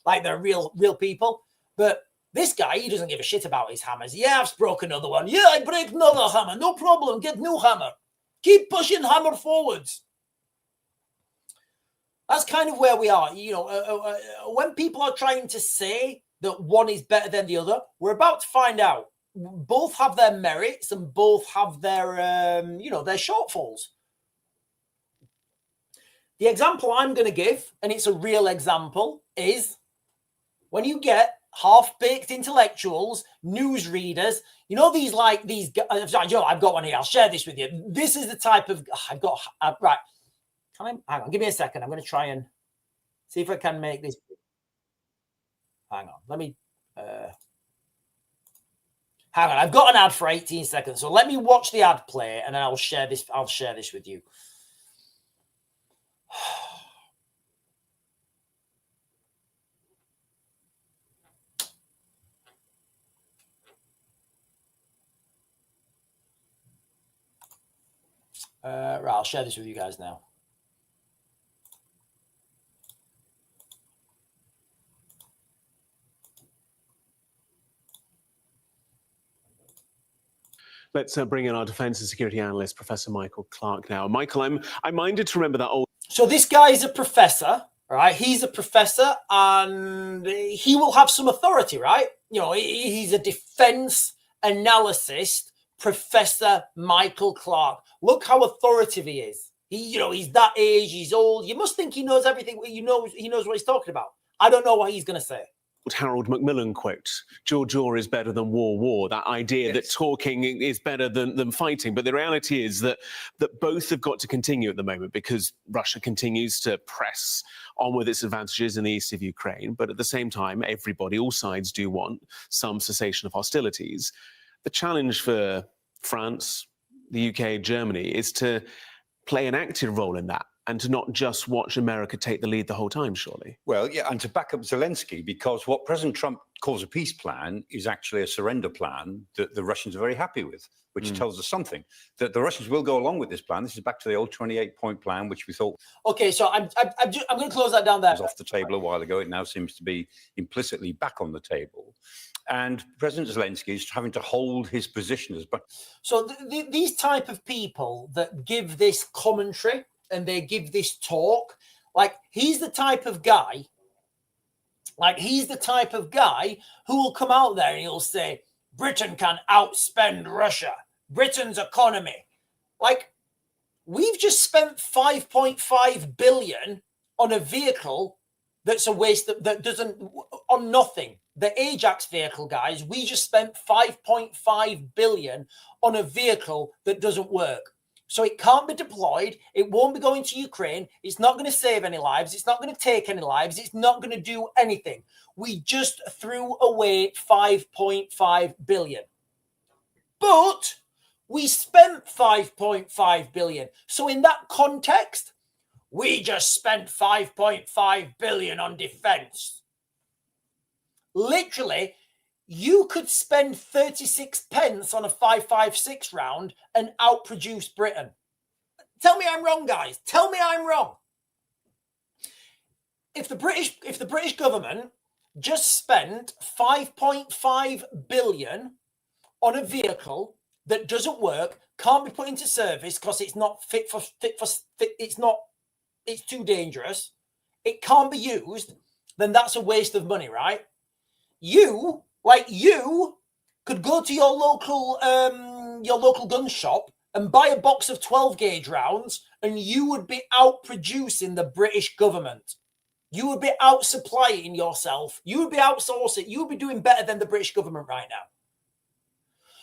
like they're real people. But this guy, he doesn't give a shit about his hammers. Yeah, I've broken another one. Yeah, I break another hammer. No problem. Get new hammer. Keep pushing hammer forwards. That's kind of where we are. When people are trying to say that one is better than the other, we're about to find out. Both have their merits and both have their, their shortfalls. The example I'm going to give, and it's a real example, is when you get half-baked intellectuals, newsreaders, these guys, I've got one here. I'll share this with you. This is the type of, right. Hang on, give me a second. I'm going to try and see if I can make this. Hang on, let me, hang on, I've got an ad for 18 seconds. So let me watch the ad play and then I'll share this with you. Right, I'll share this with you guys now. Let's bring in our defence and security analyst, Professor Michael Clark now. Michael, I'm minded to remember that old... So this guy is a professor, right? He's a professor and he will have some authority, right? He's a defence analyst, Professor Michael Clark. Look how authoritative he is. He's that age, he's old. You must think he knows everything. He knows what he's talking about. I don't know what he's going to say. Harold Macmillan quote, jaw is better than war, that idea that talking is better than fighting. But the reality is that both have got to continue at the moment because Russia continues to press on with its advantages in the east of Ukraine. But at the same time, all sides do want some cessation of hostilities. The challenge for France, the UK, Germany is to play an active role in that, and to not just watch America take the lead the whole time, surely. Well, yeah, and to back up Zelensky, because what President Trump calls a peace plan is actually a surrender plan that the Russians are very happy with, which tells us something, that the Russians will go along with this plan. This is back to the old 28-point plan, which we thought... Okay, so I'm going to close that down there. ...was off the table a while ago. It now seems to be implicitly back on the table. And President Zelensky is having to hold his position as... So these type of people that give this commentary and they give this talk, he's the type of guy who will come out there and he'll say, Britain can outspend Russia. Britain's economy. We've just spent 5.5 billion on a vehicle that's a waste that doesn't, on nothing. The Ajax vehicle, guys, we just spent 5.5 billion on a vehicle that doesn't work. So it can't be deployed. It won't be going to Ukraine. It's not going to save any lives. It's not going to take any lives. It's not going to do anything. We just threw away 5.5 billion. But we spent 5.5 billion. So in that context, we just spent 5.5 billion on defense. Literally, you could spend 36 pence on a 5.56 round and outproduce Britain. Tell me I'm wrong, guys. Tell me I'm wrong. If the British government just spent 5.5 billion on a vehicle that doesn't work, can't be put into service because it's not it's too dangerous, it can't be used, then that's a waste of money, right? You could go to your local gun shop and buy a box of 12 gauge rounds and you would be outproducing the British government. You would be out supplying yourself. You would be outsourcing. You would be doing better than the British government right now.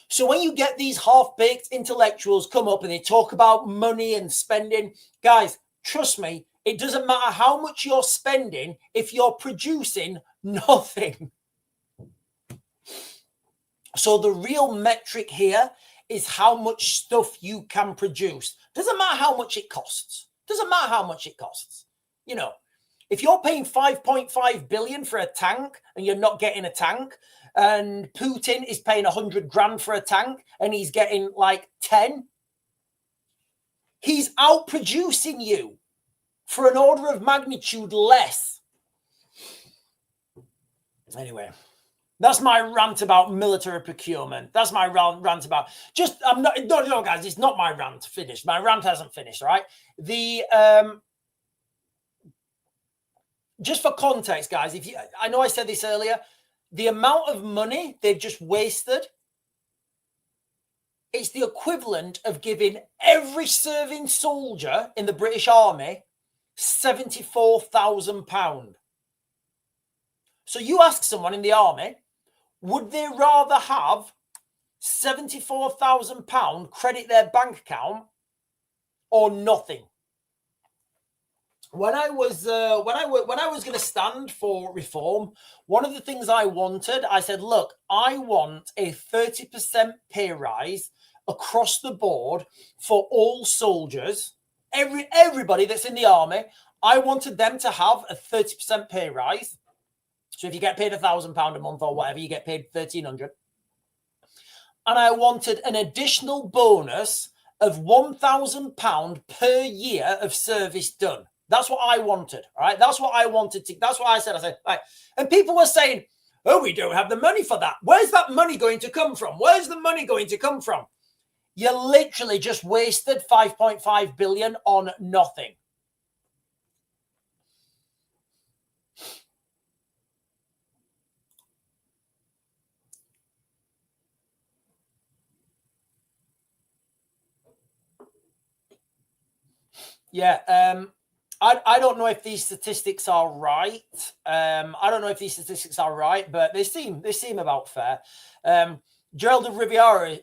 So when you get these half-baked intellectuals come up and they talk about money and spending, guys, trust me, it doesn't matter how much you're spending if you're producing nothing. So the real metric here is how much stuff you can produce. Doesn't matter how much it costs. Doesn't matter how much it costs. If you're paying 5.5 billion for a tank and you're not getting a tank, and Putin is paying 100 grand for a tank and he's getting like 10, he's outproducing you for an order of magnitude less. Anyway, that's my rant about military procurement. That's my rant about no, guys, it's not my rant finished. My rant hasn't finished, all right? Just for context, guys, I know I said this earlier, the amount of money they've just wasted, it's the equivalent of giving every serving soldier in the British Army £74,000. So you ask someone in the army, would they rather have £74,000 credit their bank account or nothing? When I was going to stand for reform, one of the things I wanted, I said, look, I want a 30% pay rise across the board for all soldiers, everybody that's in the army. I wanted them to have a 30% pay rise. So if you get paid £1,000 a month or whatever, you get paid £1,300. And I wanted an additional bonus of £1,000 per year of service done. That's what I wanted, all right? That's what I wanted to, that's what I said. I said, right. And people were saying, oh, we don't have the money for that. Where's that money going to come from? Where's the money going to come from? You literally just wasted 5.5 billion on nothing. Yeah, I don't know if these statistics are right. But they seem about fair. Gerald of Rivia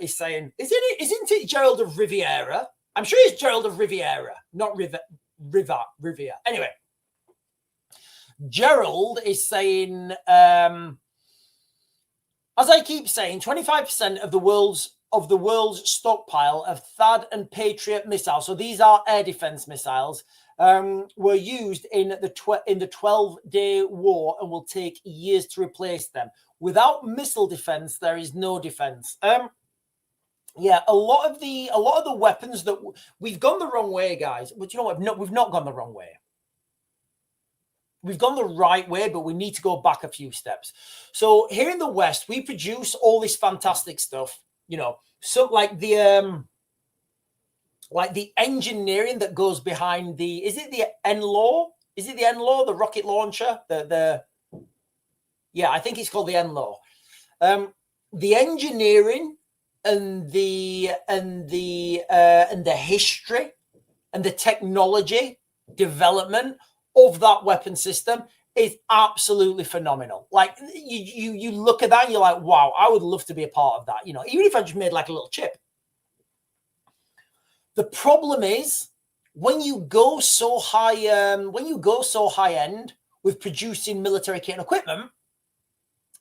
is saying, isn't it Gerald of Riviera? I'm sure it's Gerald of Riviera, not Rivia. Anyway, Gerald is saying, as I keep saying, 25% of the world's stockpile of THAAD and Patriot missiles, so these are air defense missiles, were used in the 12-day war and will take years to replace them. Without missile defense, there is no defense. Yeah, a lot of the weapons that we've gone the wrong way, guys. But you know what? We've not gone the wrong way. We've gone the right way, but we need to go back a few steps. So here in the West, we produce all this fantastic stuff, you know, so like the engineering that goes behind is it the NLAW? Is it the NLAW, the rocket launcher? Yeah, I think it's called the NLAW. The engineering and the history and the technology development of that weapon system is absolutely phenomenal. Like you look at that and you're like, wow, I would love to be a part of that. You know, even if I just made like a little chip. The problem is when you go so high end with producing military kit and equipment,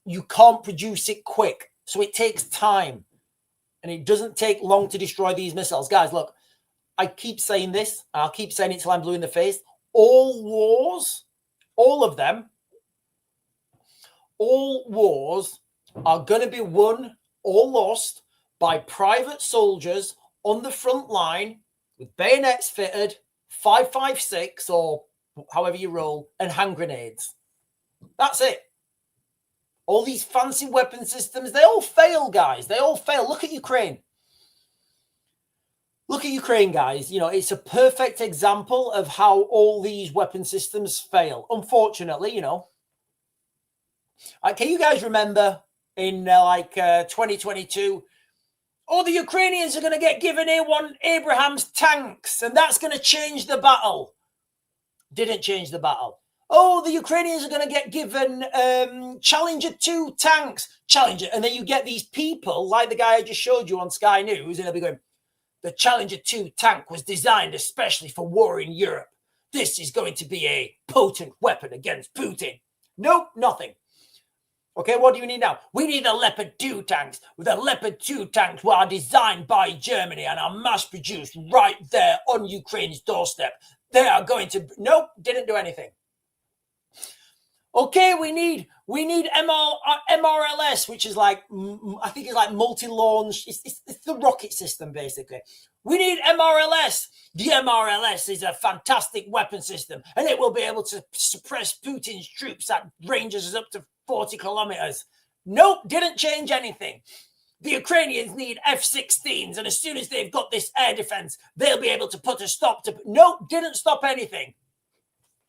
you can't produce it quick. So it takes time. And it doesn't take long to destroy these missiles. Guys, look, I keep saying this. I'll keep saying it till I'm blue in the face. All wars, all of them, all wars are going to be won or lost by private soldiers on the front line with bayonets fitted, 5.56 or however you roll, and hand grenades. That's it. All these fancy weapon systems, they all fail, guys. They all fail. Look at Ukraine. Look at Ukraine, guys. You know, it's a perfect example of how all these weapon systems fail. Unfortunately, you know. Can you guys remember in 2022, oh, the Ukrainians are going to get given A1 Abrams tanks and that's going to change the battle. Didn't change the battle. Oh, the Ukrainians are going to get given Challenger 2 tanks. Challenger. And then you get these people like the guy I just showed you on Sky News and they'll be going, the Challenger 2 tank was designed especially for war in Europe. This is going to be a potent weapon against Putin. Nope, nothing. Okay, what do you need now? We need the Leopard 2 tanks. The Leopard 2 tanks were designed by Germany and are mass-produced right there on Ukraine's doorstep. They are going to... Nope, didn't do anything. Okay, we need MRLS, which is like, I think it's like multi-launch. It's the rocket system, basically. We need MRLS. The MRLS is a fantastic weapon system, and it will be able to suppress Putin's troops at ranges up to 40 kilometers. Nope, didn't change anything. The Ukrainians need F-16s, and as soon as they've got this air defense, they'll be able to put a stop to... Nope, didn't stop anything.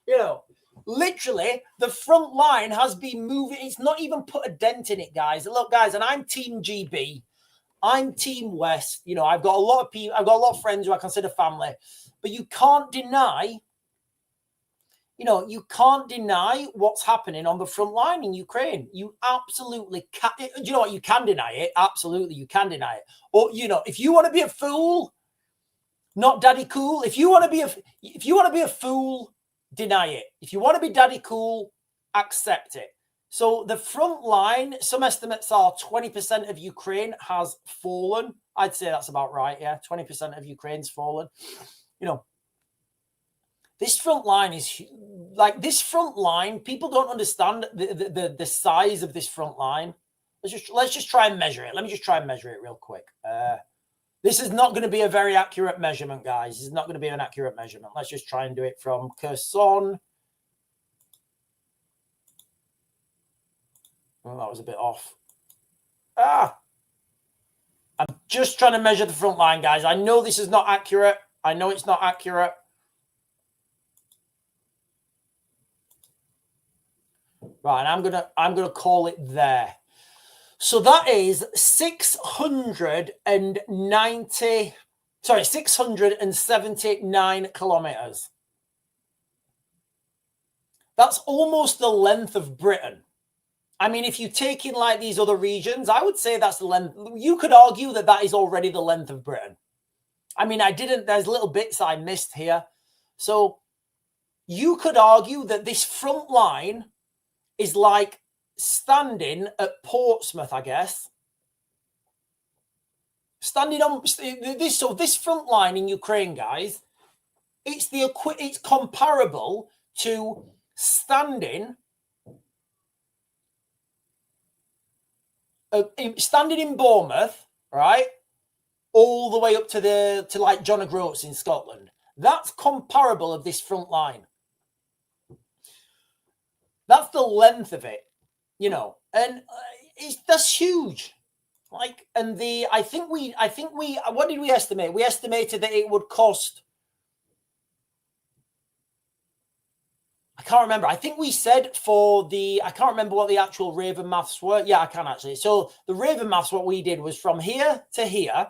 You know, literally, the front line has been moving. It's not even put a dent in it, guys. Look, guys, and I'm Team GB. I'm Team West. You know, I've got a lot of people, I've got a lot of friends who I consider family, but you can't deny, you know, you can't deny what's happening on the front line in Ukraine. You absolutely can't. You know what? You can deny it. Absolutely, you can deny it. Or, you know, if you want to be a fool, not daddy cool. If you want to be a fool, deny it. If you want to be daddy cool, accept it. So the front line, some estimates are 20% of Ukraine has fallen. I'd say that's about right. Yeah, 20% of Ukraine's fallen. You know, this front line is like this front line. People don't understand the size of this front line. Let's just try and measure it. Let me just try and measure it real quick. This is not going to be a very accurate measurement, guys. This is not going to be an accurate measurement. Let's just try and do it from Kherson. Oh, that was a bit off. I'm just trying to measure the front line, guys. I know this is not accurate. I know it's not accurate. Right, and I'm gonna call it there. So that is 679 kilometers. That's almost the length of Britain. I mean, if you take in like these other regions, I would say that's the length. You could argue that that is already the length of Britain. I mean, there's little bits I missed here. So you could argue that this front line is like standing at Portsmouth, I guess. Standing on this, so this front line in Ukraine, guys, it's comparable to standing in Bournemouth, right, all the way up to like John O'Groats in Scotland. That's comparable of this front line. That's the length of it, you know, and that's huge. Like, and I think we, what did we estimate? We estimated that it would cost. I can't remember. I think we said I can't remember what the actual Raven maths were. Yeah, I can actually. So the Raven maths, what we did was from here to here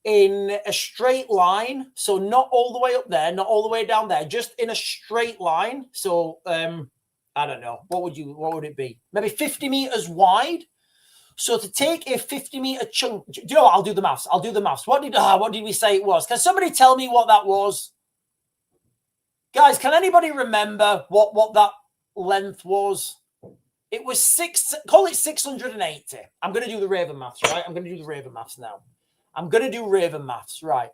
in a straight line. So not all the way up there, not all the way down there, just in a straight line. So I don't know. What would it be? Maybe 50 meters wide. So to take a 50-meter chunk, do you know what? I'll do the maths. What did we say it was? Can somebody tell me what that was? Guys, can anybody remember what that length was? It was call it 680. I'm going to do the Raven maths, right? I'm going to do the Raven maths now. I'm going to do Raven maths, right?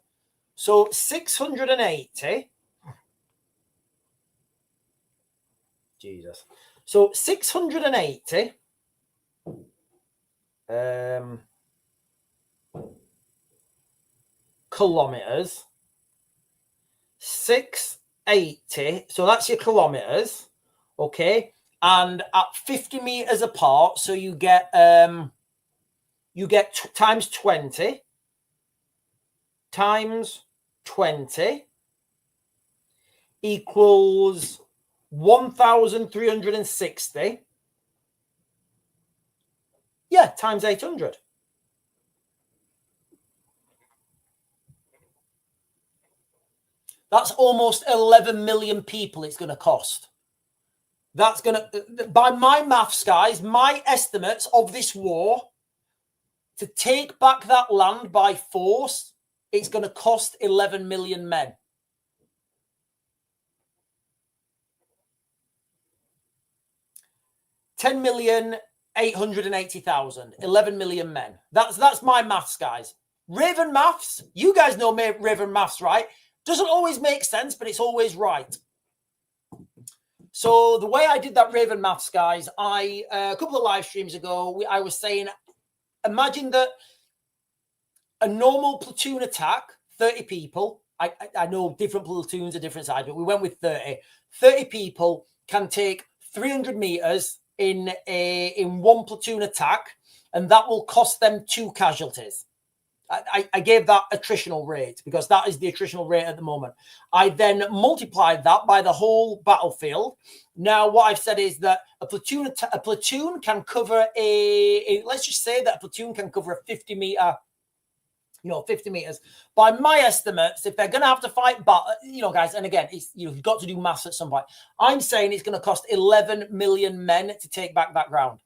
So 680. Jesus. So 680. Kilometers. 680. So that's your kilometers. Okay. And at 50 meters apart, so you get times 20 times 20 equals 1,360. Yeah, times 800. That's almost 11 million people it's going to cost. That's going to, by my maths, guys, my estimates of this war, to take back that land by force, it's going to cost 11 million men. 10,880,000, 11 million men. That's my maths, guys. Raven maths, you guys know Raven maths, right? Doesn't always make sense, but it's always right. So the way I did that Raven maths, guys, a couple of live streams ago, I was saying, imagine that a normal platoon attack, 30 people. I know different platoons are different sides, but we went with 30. 30 people can take 300 meters in one platoon attack, and that will cost them 2 casualties. I gave that attritional rate because that is the attritional rate at the moment. I then multiplied that by the whole battlefield. Now, what I've said is that a platoon can cover let's just say that a platoon can cover a 50 meter, 50 meters. By my estimates, if they're going to have to fight, but guys, and again, you've got to do maths at some point. I'm saying it's going to cost 11 million men to take back that ground.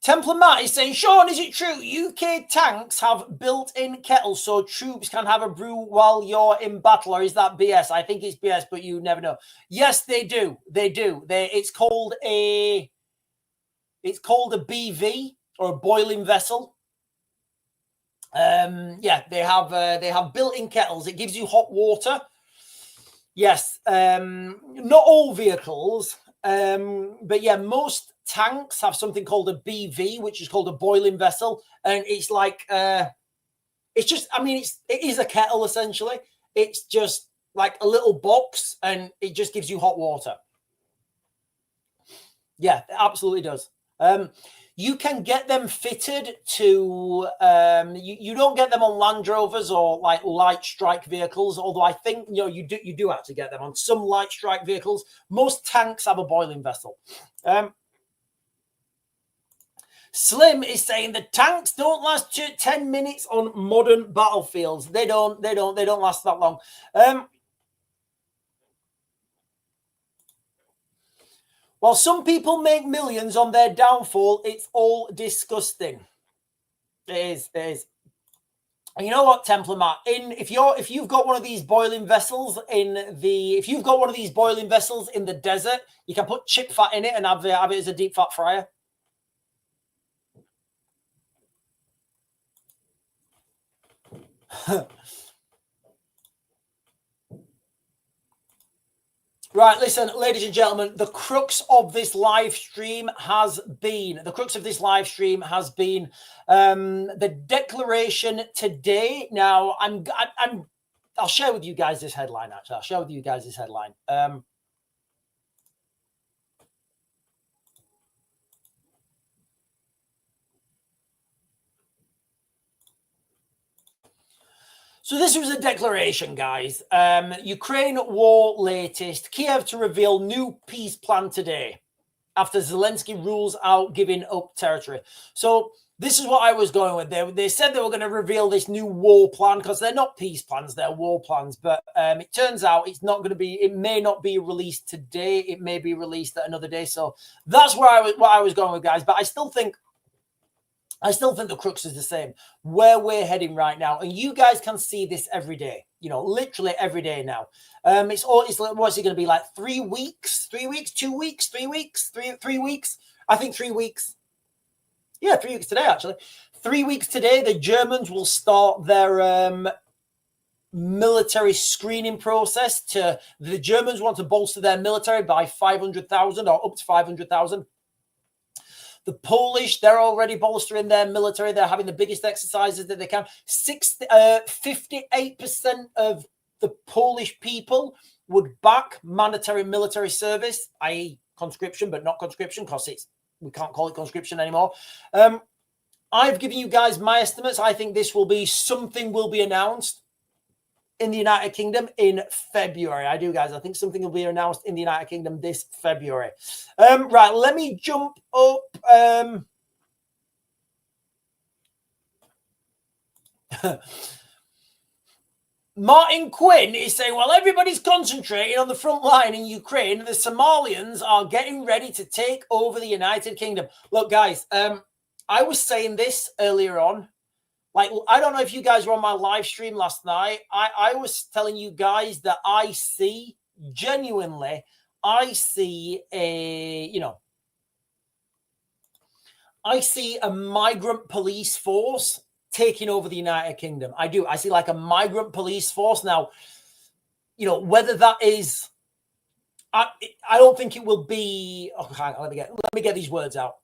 Templar Matt is saying, Sean, is it true UK tanks have built-in kettles so troops can have a brew while you're in battle, or is that BS? I think it's BS, but you never know. Yes, they do. They do. It's called a BV, or a boiling vessel. Yeah, they have built-in kettles. It gives you hot water. Yes, not all vehicles, but yeah, most tanks have something called a BV, which is called a boiling vessel, and it's like it's just, it is a kettle essentially. It's just like a little box, and it just gives you hot water. Yeah, it absolutely does. You can get them fitted to, you don't get them on Land Rovers or like light strike vehicles, although I think, you do actually get them on some light strike vehicles. Most tanks have a boiling vessel. Slim is saying the tanks don't last 10 minutes on modern battlefields. They don't last that long. While some people make millions on their downfall, it's all disgusting. It is. And you know what, Templar Matt? If you've got one of these boiling vessels in the desert, you can put chip fat in it and have it as a deep fat fryer. Right, listen, ladies and gentlemen, the crux of this live stream has been the declaration today. Now, I'll share with you guys this headline. Actually, I'll share with you guys this headline. So this was a declaration, guys. Ukraine war latest. Kiev to reveal new peace plan today after Zelensky rules out giving up territory. So this is what I was going with. They said they were going to reveal this new war plan because they're not peace plans, they're war plans. But it turns out it's not going to be, it may not be released today. It may be released at another day. So that's what I was going with, guys. But I still think the crux is the same, where we're heading right now. And you guys can see this every day, literally every day now. It's what's it going to be like 3 weeks, 2 weeks, 3 weeks, 3 weeks? I think 3 weeks. Yeah, 3 weeks today, actually. 3 weeks today, the Germans will start their military screening process. The Germans want to bolster their military by 500,000 or up to 500,000. The Polish, they're already bolstering their military. They're having the biggest exercises that they can. 58% of the Polish people would back mandatory military service, i.e. conscription, but not conscription because we can't call it conscription anymore. I've given you guys my estimates. I think something will be announced in the United Kingdom in February. I do, guys. I think something will be announced in the United Kingdom this February. Right, let me jump up. Martin Quinn is saying, well, everybody's concentrating on the front line in Ukraine. The Somalians are getting ready to take over the United Kingdom. Look, guys, I was saying this earlier on. Like, I don't know if you guys were on my live stream last night. I was telling you guys that I see, genuinely, I see a migrant police force taking over the United Kingdom. I do. I see like a migrant police force. Now, whether that is, I don't think it will be, let me get these words out.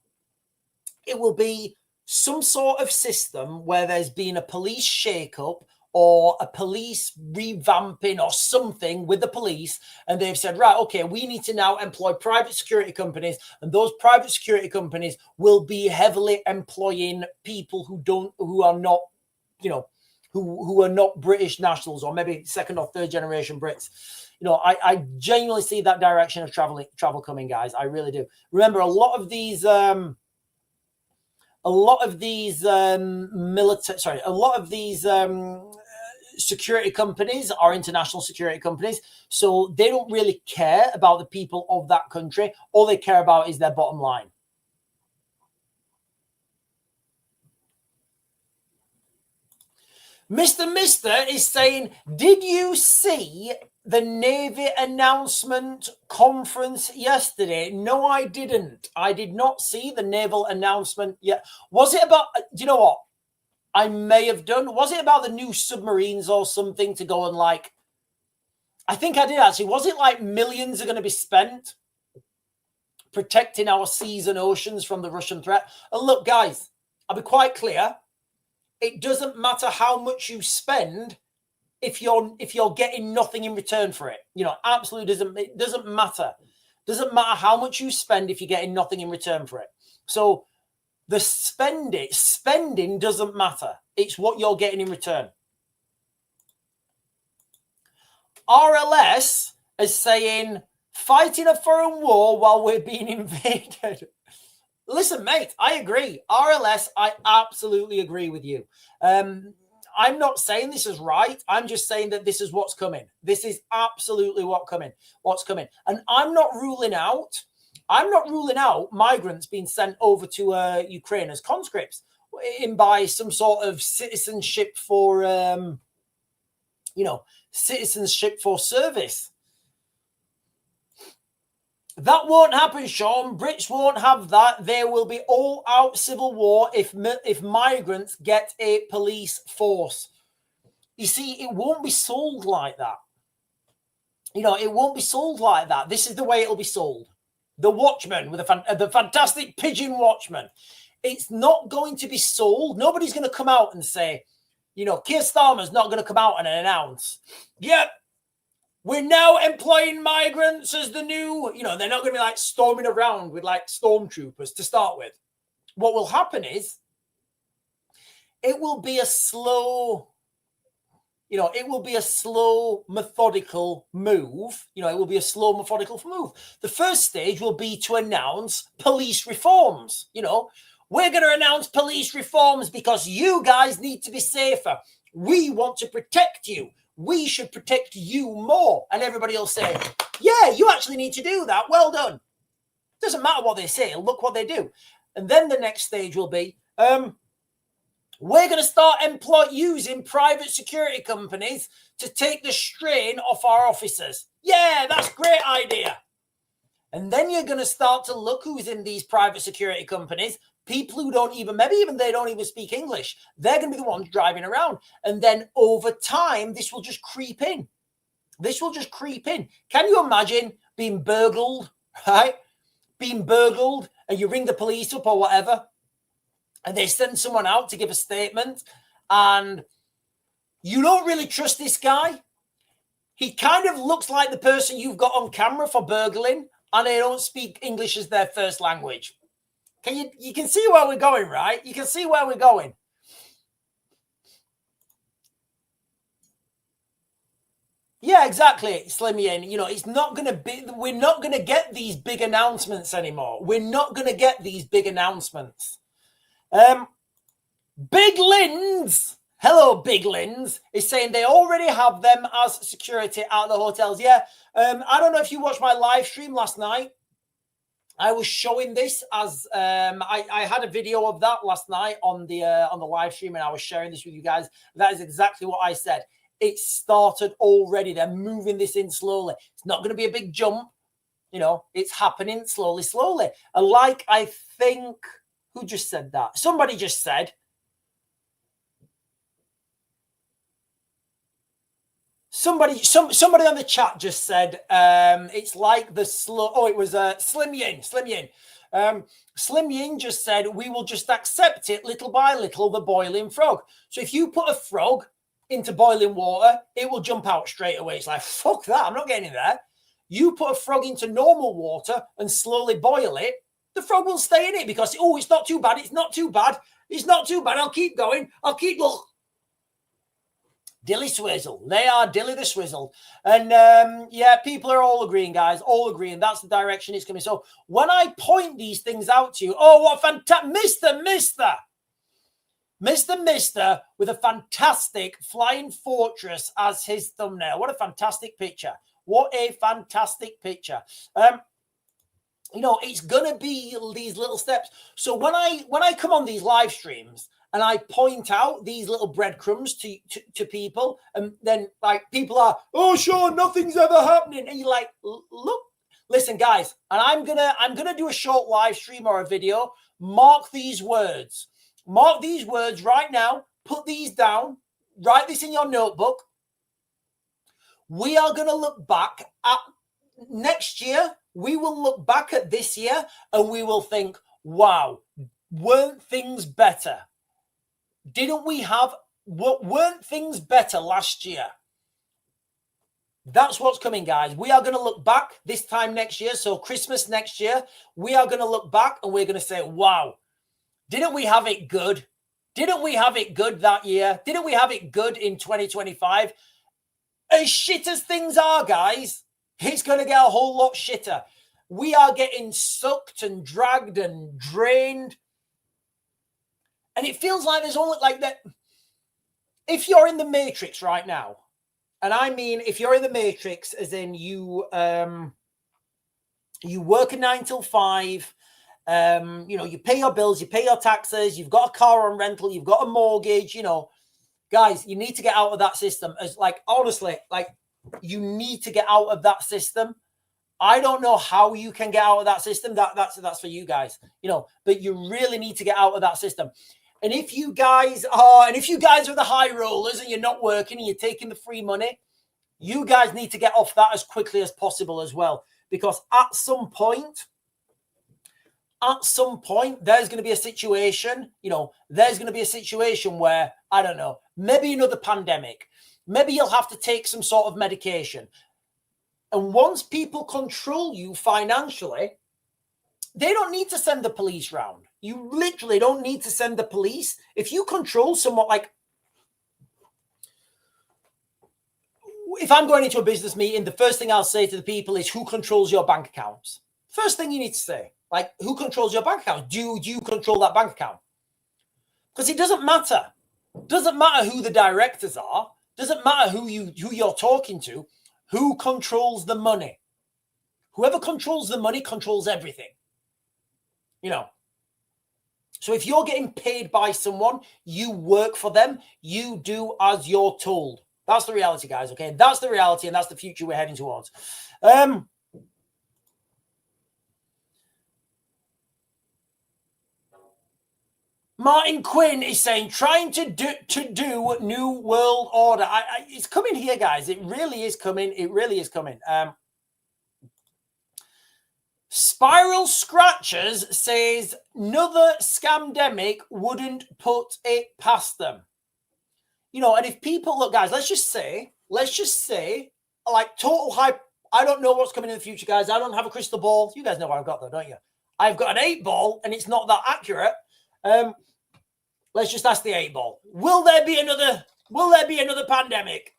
It will be some sort of system where there's been a police shake-up or a police revamping or something with the police, and they've said, right, okay, we need to now employ private security companies, and those private security companies will be heavily employing people who are not British nationals, or maybe second or third generation Brits. I genuinely see that direction of travel coming, guys. I really do. Remember, a lot of these security companies are international security companies, so they don't really care about the people of that country. All they care about is their bottom line. Mr. Mister is saying, did you see the Navy announcement conference yesterday? No, I didn't. I did not see the naval announcement yet. Was it about, do you know what? I may have done. Was it about the new submarines or something to go and I think I did actually. Was it like millions are going to be spent protecting our seas and oceans from the Russian threat? And look, guys, I'll be quite clear. It doesn't matter how much you spend if you're getting nothing in return for it. Absolutely it doesn't matter. Doesn't matter how much you spend if you're getting nothing in return for it. So the spending doesn't matter. It's what you're getting in return. RLS is saying, fighting a foreign war while we're being invaded. Listen, mate, I agree. RLS, I absolutely agree with you. I'm not saying this is right. I'm just saying that this is what's coming. This is absolutely what's coming. And I'm not ruling out migrants being sent over to Ukraine as conscripts by some sort of citizenship for, citizenship for service. That won't happen, Sean. Brits won't have that. There will be all-out civil war if migrants get a police force. You see, it won't be sold like that. It won't be sold like that. This is the way it'll be sold. The Watchman, with the fantastic pigeon Watchman. It's not going to be sold. Nobody's going to come out and say, Keir Starmer's not going to come out and announce, yep, we're now employing migrants as the new, they're not going to be storming around with stormtroopers to start with. What will happen is it will be a slow, methodical move. It will be a slow, methodical move. The first stage will be to announce police reforms. We're going to announce police reforms because you guys need to be safer. We want to protect you. We should protect you more. And everybody will say, yeah, you actually need to do that. Well done. Doesn't matter what they say. Look what they do. And then the next stage will be, we're going to start using private security companies to take the strain off our officers. Yeah, that's a great idea. And then you're going to start to look who's in these private security companies. People who maybe even they don't even speak English. They're going to be the ones driving around. And then over time, this will just creep in. Can you imagine being burgled, right? Being burgled, and you ring the police up or whatever, and they send someone out to give a statement, and you don't really trust this guy. He kind of looks like the person you've got on camera for burgling, and they don't speak English as their first language. You can see where we're going, right? You can see where we're going. Yeah, exactly, Slimmy. It's not going to be, we're not going to get these big announcements anymore. We're not going to get these big announcements. Big Linds, hello, Big Linds, is saying they already have them as security at the hotels. Yeah, I don't know if you watched my live stream last night. I was showing this as I had a video of that last night on the live stream, and I was sharing this with you guys. That is exactly what I said. It started already. They're moving this in slowly. It's not going to be a big jump. You know, it's happening slowly, slowly. And like, I think, who just said that? Somebody just said, somebody on the chat just said, it's like the slow. Oh, it was Slim Yin. Slim Yin just said, we will just accept it little by little, the boiling frog. So if you put a frog into boiling water, it will jump out straight away. It's like, fuck that, I'm not getting in there. You put a frog into normal water and slowly boil it, the frog will stay in it because, oh, it's not too bad. It's not too bad. It's not too bad. I'll keep going. I'll keep going. Dilly Swizzle. They are Dilly the Swizzle. And yeah, people are all agreeing, guys, all agreeing. That's the direction it's coming. So when I point these things out to you, oh, what fantastic, Mr. with a fantastic flying fortress as his thumbnail. What a fantastic picture. What a fantastic picture. You know, it's going to be these little steps. So when I come on these live streams and I point out these little breadcrumbs to people, and then like people are, oh, sure, nothing's ever happening. And you're like, look, listen, guys, and I'm gonna do a short live stream or a video. Mark these words. Mark these words right now. Put these down. Write this in your notebook. We are going to look back at next year. We will look back at this year and we will think, wow, weren't things better? Weren't things better last year? That's what's coming, guys. We are going to look back this time next year. So Christmas next year, we are going to look back and we're going to say, wow, didn't we have it good? Didn't we have it good that year? Didn't we have it good in 2025? As shit as things are, guys, it's going to get a whole lot shitter. We are getting sucked and dragged and drained. And it feels like there's only like that. If you're in the Matrix right now, and I mean, if you're in the Matrix, as in you work a 9 till 5, you know, you pay your bills, you pay your taxes, you've got a car on rental, you've got a mortgage, you know, guys, you need to get out of that system. As like, honestly, like you need to get out of that system. I don't know how you can get out of that system. That's for you guys, you know, but you really need to get out of that system. And if you guys are the high rollers and you're not working and you're taking the free money, you guys need to get off that as quickly as possible as well. Because at some point, there's going to be a situation, you know, where, I don't know, maybe another pandemic. Maybe you'll have to take some sort of medication. And once people control you financially, they don't need to send the police round. You literally don't need to send the police. If you control somewhat, like, if I'm going into a business meeting, the first thing I'll say to the people is, who controls your bank accounts? First thing you need to say, like, who controls your bank account? Do you control that bank account? Because it doesn't matter. Doesn't matter who the directors are. Doesn't matter who you're talking to. Who controls the money? Whoever controls the money controls everything. You know. So if you're getting paid by someone, you work for them. You do as you're told. That's the reality, guys. Okay, that's the reality, and that's the future we're heading towards. Martin Quinn is saying, trying to do New World Order. It's coming here, guys. It really is coming. It really is coming. Spiral Scratchers says, another scamdemic wouldn't put it past them. You know, and if people, look, guys, let's just say, like, total hype. I don't know what's coming in the future, guys. I don't have a crystal ball. You guys know what I've got, though, don't you? I've got an 8-ball, and it's not that accurate. Let's just ask the 8-ball. Will there be another pandemic?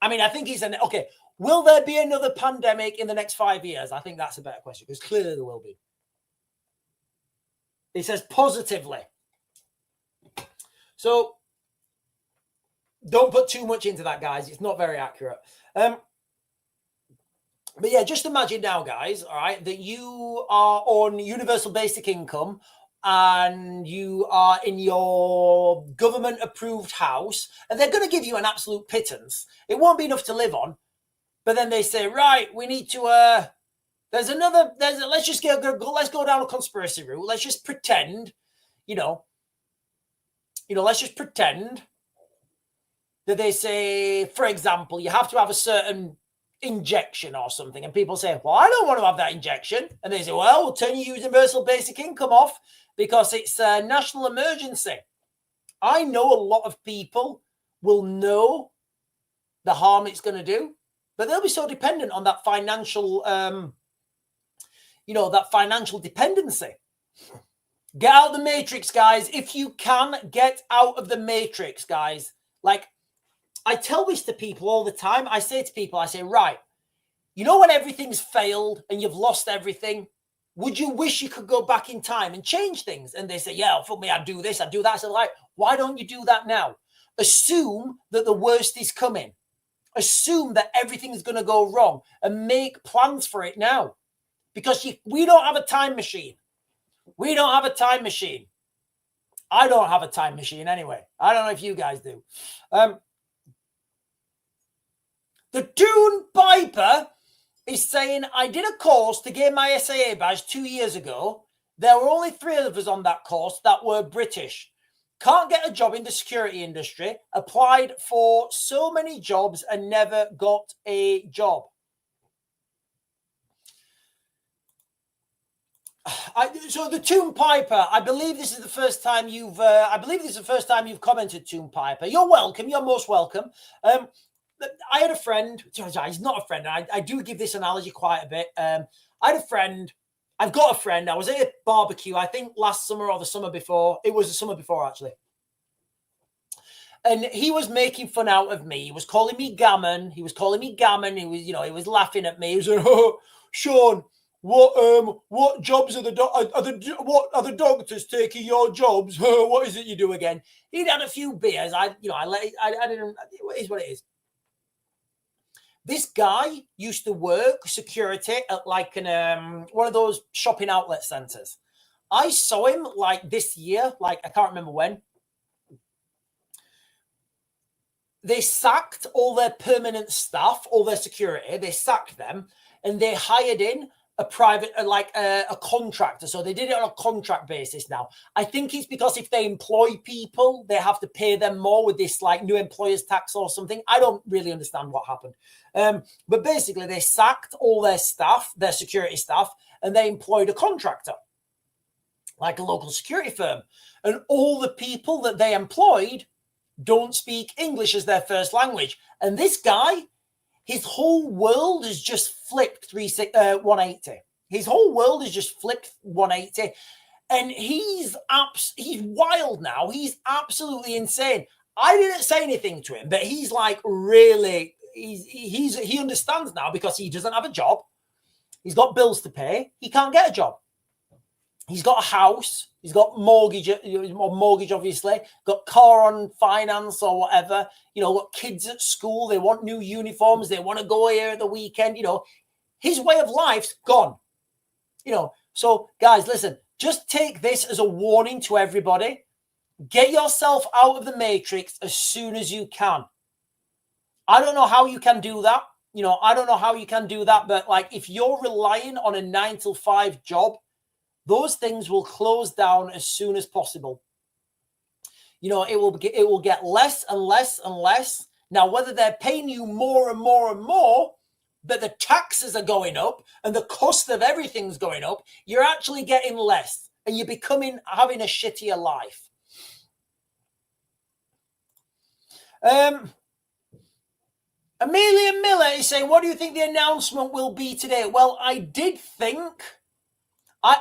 I mean, I think okay. Will there be another pandemic in the next 5 years? I think that's a better question, because clearly there will be. It says positively. So don't put too much into that, guys. It's not very accurate. But yeah, just imagine now, guys, all right, that you are on universal basic income and you are in your government-approved house, and they're going to give you an absolute pittance. It won't be enough to live on, but then they say, right, we need to let's just let's go down a conspiracy route. Let's just pretend, let's just pretend that they say, for example, you have to have a certain injection or something, and people say, well, I don't want to have that injection, and they say, well, we'll turn your universal basic income off because it's a national emergency. I know a lot of people will know the harm it's going to do, but they'll be so dependent on that financial that financial dependency. Get out of the matrix, guys. If you can, get out of the matrix, guys. Like, I tell this to people all the time. I say, right, when everything's failed and you've lost everything, would you wish you could go back in time and change things? And they say, yeah, for me, I'd do this, I'd do that. So like, why don't you do that now? Assume that the worst is coming. Assume that everything's going to go wrong and make plans for it now. Because we don't have a time machine. We don't have a time machine. I don't have a time machine anyway. I don't know if you guys do. The Toon Piper is saying, I did a course to gain my SAA badge 2 years ago. There were only 3 of us on that course that were British. Can't get a job in the security industry. Applied for so many jobs and never got a job. So the Toon Piper, I believe this is the first time you've commented, Toon Piper. You're welcome. You're most welcome. I had a friend. He's not a friend. I do give this analogy quite a bit. I had a friend. I've got a friend. I was at a barbecue, I think last summer or the summer before. It was the summer before, actually. And he was making fun out of me. He was calling me gammon. He was, he was laughing at me. He was like, oh, Sean, what jobs are the doctors taking your jobs? What is it you do again? He'd had a few beers. I didn't. It is what it is. This guy used to work security at like one of those shopping outlet centers. I saw him like this year, like I can't remember when. They sacked all their permanent staff, all their security. They sacked them, and they hired in a private, a contractor. So they did it on a contract basis now. I think it's because if they employ people, they have to pay them more with this like new employer's tax or something. I don't really understand what happened. But basically they sacked all their staff, their security staff, and they employed a contractor, like a local security firm. And all the people that they employed don't speak English as their first language. And this guy, his whole world has just flipped 180. His whole world has just flipped 180. And he's wild now. He's absolutely insane. I didn't say anything to him, but he's like really, he understands now because he doesn't have a job. He's got bills to pay. He can't get a job. He's got a house. He's got mortgage, obviously. Got car on finance or whatever. Got kids at school. They want new uniforms. They want to go here at the weekend. His way of life's gone. So guys, listen, just take this as a warning to everybody. Get yourself out of the matrix as soon as you can. I don't know how you can do that. I don't know how you can do that. But like, if you're relying on a 9-to-5 job, those things will close down as soon as possible. It will get less and less and less. Now, whether they're paying you more and more and more, but the taxes are going up and the cost of everything's going up, you're actually getting less and you're having a shittier life. Amelia Miller is saying, what do you think the announcement will be today? Well, I did think it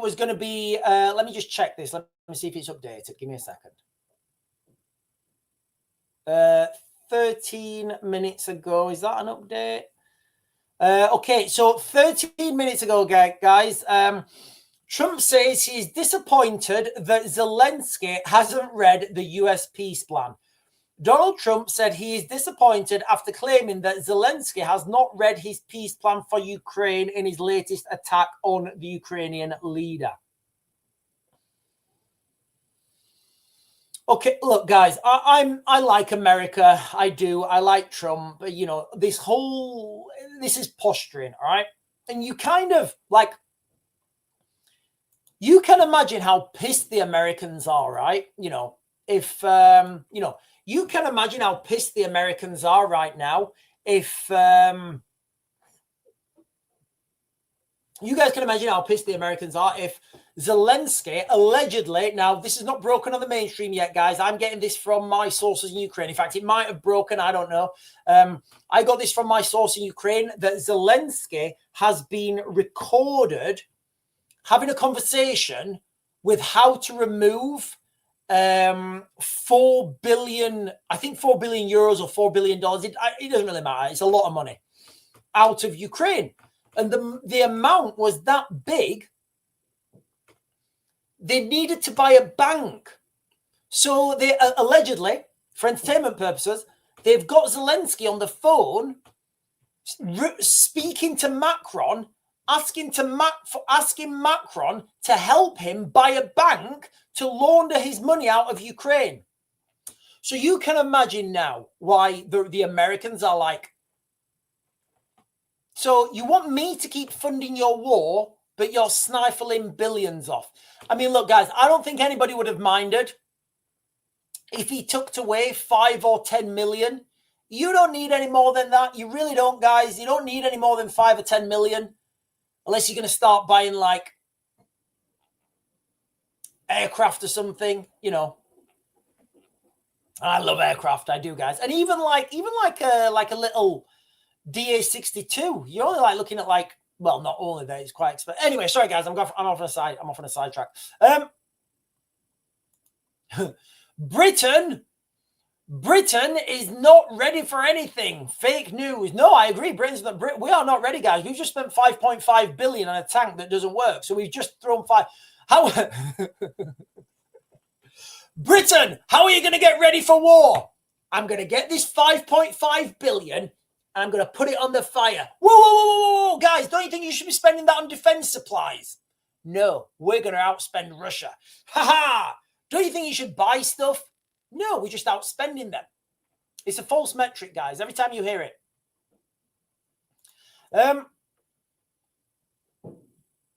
was going to be, let me just check this. Let me see if it's updated. Give me a second. 13 minutes ago. Is that an update? Okay, so 13 minutes ago, guys, Trump says he's disappointed that Zelensky hasn't read the US peace plan. Donald Trump said he is disappointed after claiming that Zelensky has not read his peace plan for Ukraine in his latest attack on the Ukrainian leader. Okay, look, guys, I like America. I do. I like Trump. But, you know, this is posturing, all right? And you kind of like, you can imagine how pissed the Americans are, right? You know, if, you know, you can imagine how pissed the Americans are right now if, you guys can imagine how pissed the Americans are if Zelensky allegedly, now this is not broken on the mainstream yet, guys. I'm getting this from my sources in Ukraine. In fact, it might have broken. I don't know. I got this from my source in Ukraine that Zelensky has been recorded having a conversation with how to remove 4 billion, I think 4 billion euros or $4 billion. It doesn't really matter. It's a lot of money out of Ukraine. And the amount was that big, they needed to buy a bank. So they allegedly, for entertainment purposes, they've got Zelensky on the phone speaking to Macron, asking Macron to help him buy a bank to launder his money out of Ukraine. So you can imagine now why the Americans are like, so you want me to keep funding your war, but you're snifling billions off. I mean, look, guys, I don't think anybody would have minded if he took away 5 or 10 million. You don't need any more than that. You really don't, guys. You don't need any more than 5 or 10 million unless you're going to start buying like aircraft or something, you know. I love aircraft. I do, guys. And even like a little DA62, you're only like looking at like, well, not only that, it's quite expensive. Anyway, sorry guys, I'm off on a sidetrack. Britain is not ready for anything. Fake news. No, I agree. We are not ready, guys. We've just spent 5.5 billion on a tank that doesn't work. So we've just thrown Britain, how are you going to get ready for war? I'm going to get this 5.5 billion and I'm going to put it on the fire. Whoa, guys, don't you think you should be spending that on defense supplies? No, we're going to outspend Russia. Don't you think you should buy stuff? No, we're just outspending them. It's a false metric, guys, every time you hear it.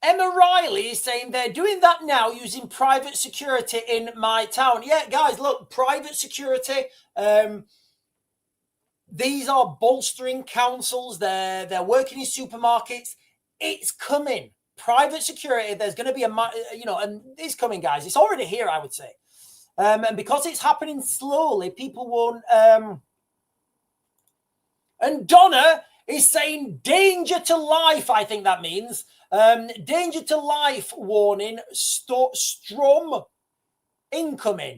Emma Riley is saying they're doing that now using private security in my town. Yeah, guys, look, private security. These are bolstering councils. They're working in supermarkets. It's coming. Private security. There's going to be and it's coming, guys. It's already here, I would say. And because it's happening slowly, people won't. And Donna is saying danger to life. I think that means danger to life warning. Storm incoming.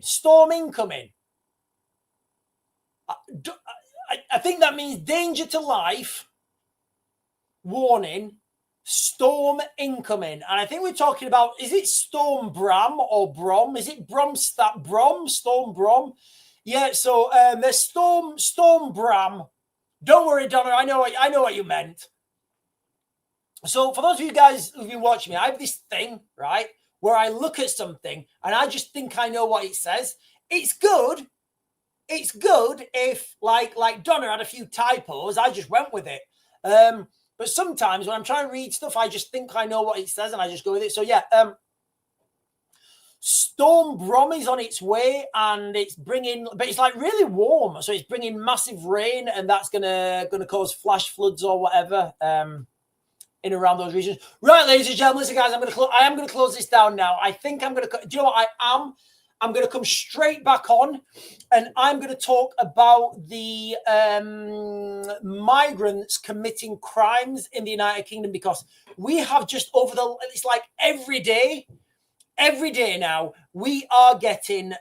I think that means danger to life warning, storm incoming. And I think we're talking about, is it Storm Bram or Brom? Is it Storm Brom? Yeah, so there's Storm Bram. Don't worry, Donna, I know what you meant. So for those of you guys who've been watching me, I have this thing, right, where I look at something and I just think I know what it says. It's good. It's good if, like Donna had a few typos, I just went with it. But sometimes when I'm trying to read stuff, I just think I know what it says and I just go with it. So yeah, Storm Brom is on its way and it's bringing, but it's like really warm. So it's bringing massive rain and that's gonna cause flash floods or whatever in and around those regions. Right, ladies and gentlemen, listen, guys, I am gonna close this down now. I think I'm gonna. Do you know what I am? I'm going to come straight back on and I'm going to talk about the migrants committing crimes in the United Kingdom, because we have just it's like every day now, we are getting,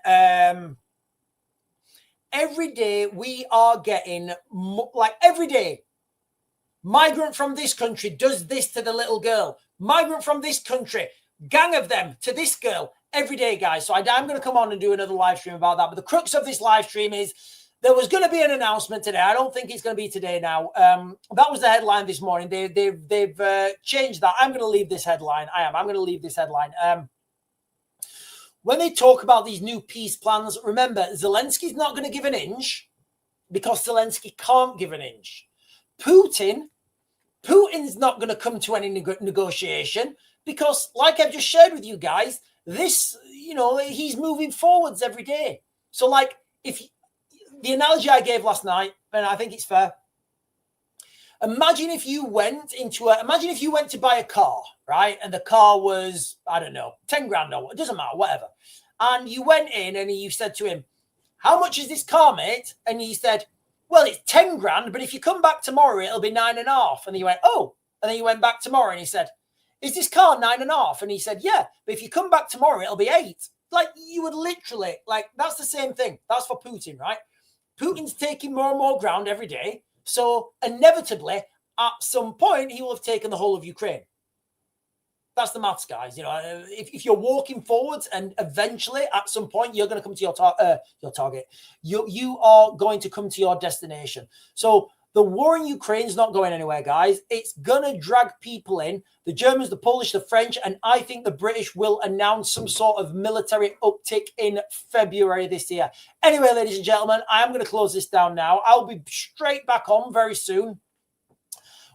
migrant from this country does this to the little girl, migrant from this country, gang of them to this girl. Every day, guys. So I'm going to come on and do another live stream about that. But the crux of this live stream is there was going to be an announcement today. I don't think it's going to be today now. That was the headline this morning. They've changed that. I'm going to leave this headline. I'm going to leave this headline. when they talk about these new peace plans, remember, Zelensky's not going to give an inch because Zelensky can't give an inch. Putin's not going to come to any negotiation because, like I've just shared with you guys, this, he's moving forwards every day. So, like, if the analogy I gave last night, and I think it's fair, imagine if you went to buy a car, right? And the car was, I don't know, 10 grand or it doesn't matter, whatever. And you went in and you said to him, how much is this car, mate? And he said, well, it's 10 grand, but if you come back tomorrow, it'll be 9.5. And you went, oh. And then you went back tomorrow and he said, is this car 9.5? And he said, yeah, but if you come back tomorrow, it'll be 8. Like, you would literally, like, that's the same thing. That's for Putin, right? Putin's taking more and more ground every day. So inevitably, at some point, he will have taken the whole of Ukraine. That's the maths, guys. If you're walking forwards and eventually at some point you're going to come to your target, you are going to come to your destination. So the war in Ukraine is not going anywhere, guys. It's going to drag people in. The Germans, the Polish, the French, and I think the British will announce some sort of military uptick in February this year. Anyway, ladies and gentlemen, I am going to close this down now. I'll be straight back on very soon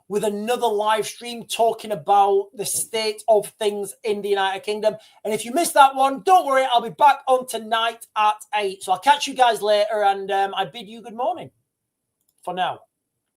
with another live stream talking about the state of things in the United Kingdom. And if you missed that one, don't worry, I'll be back on tonight at 8. So I'll catch you guys later, and I bid you good morning for now.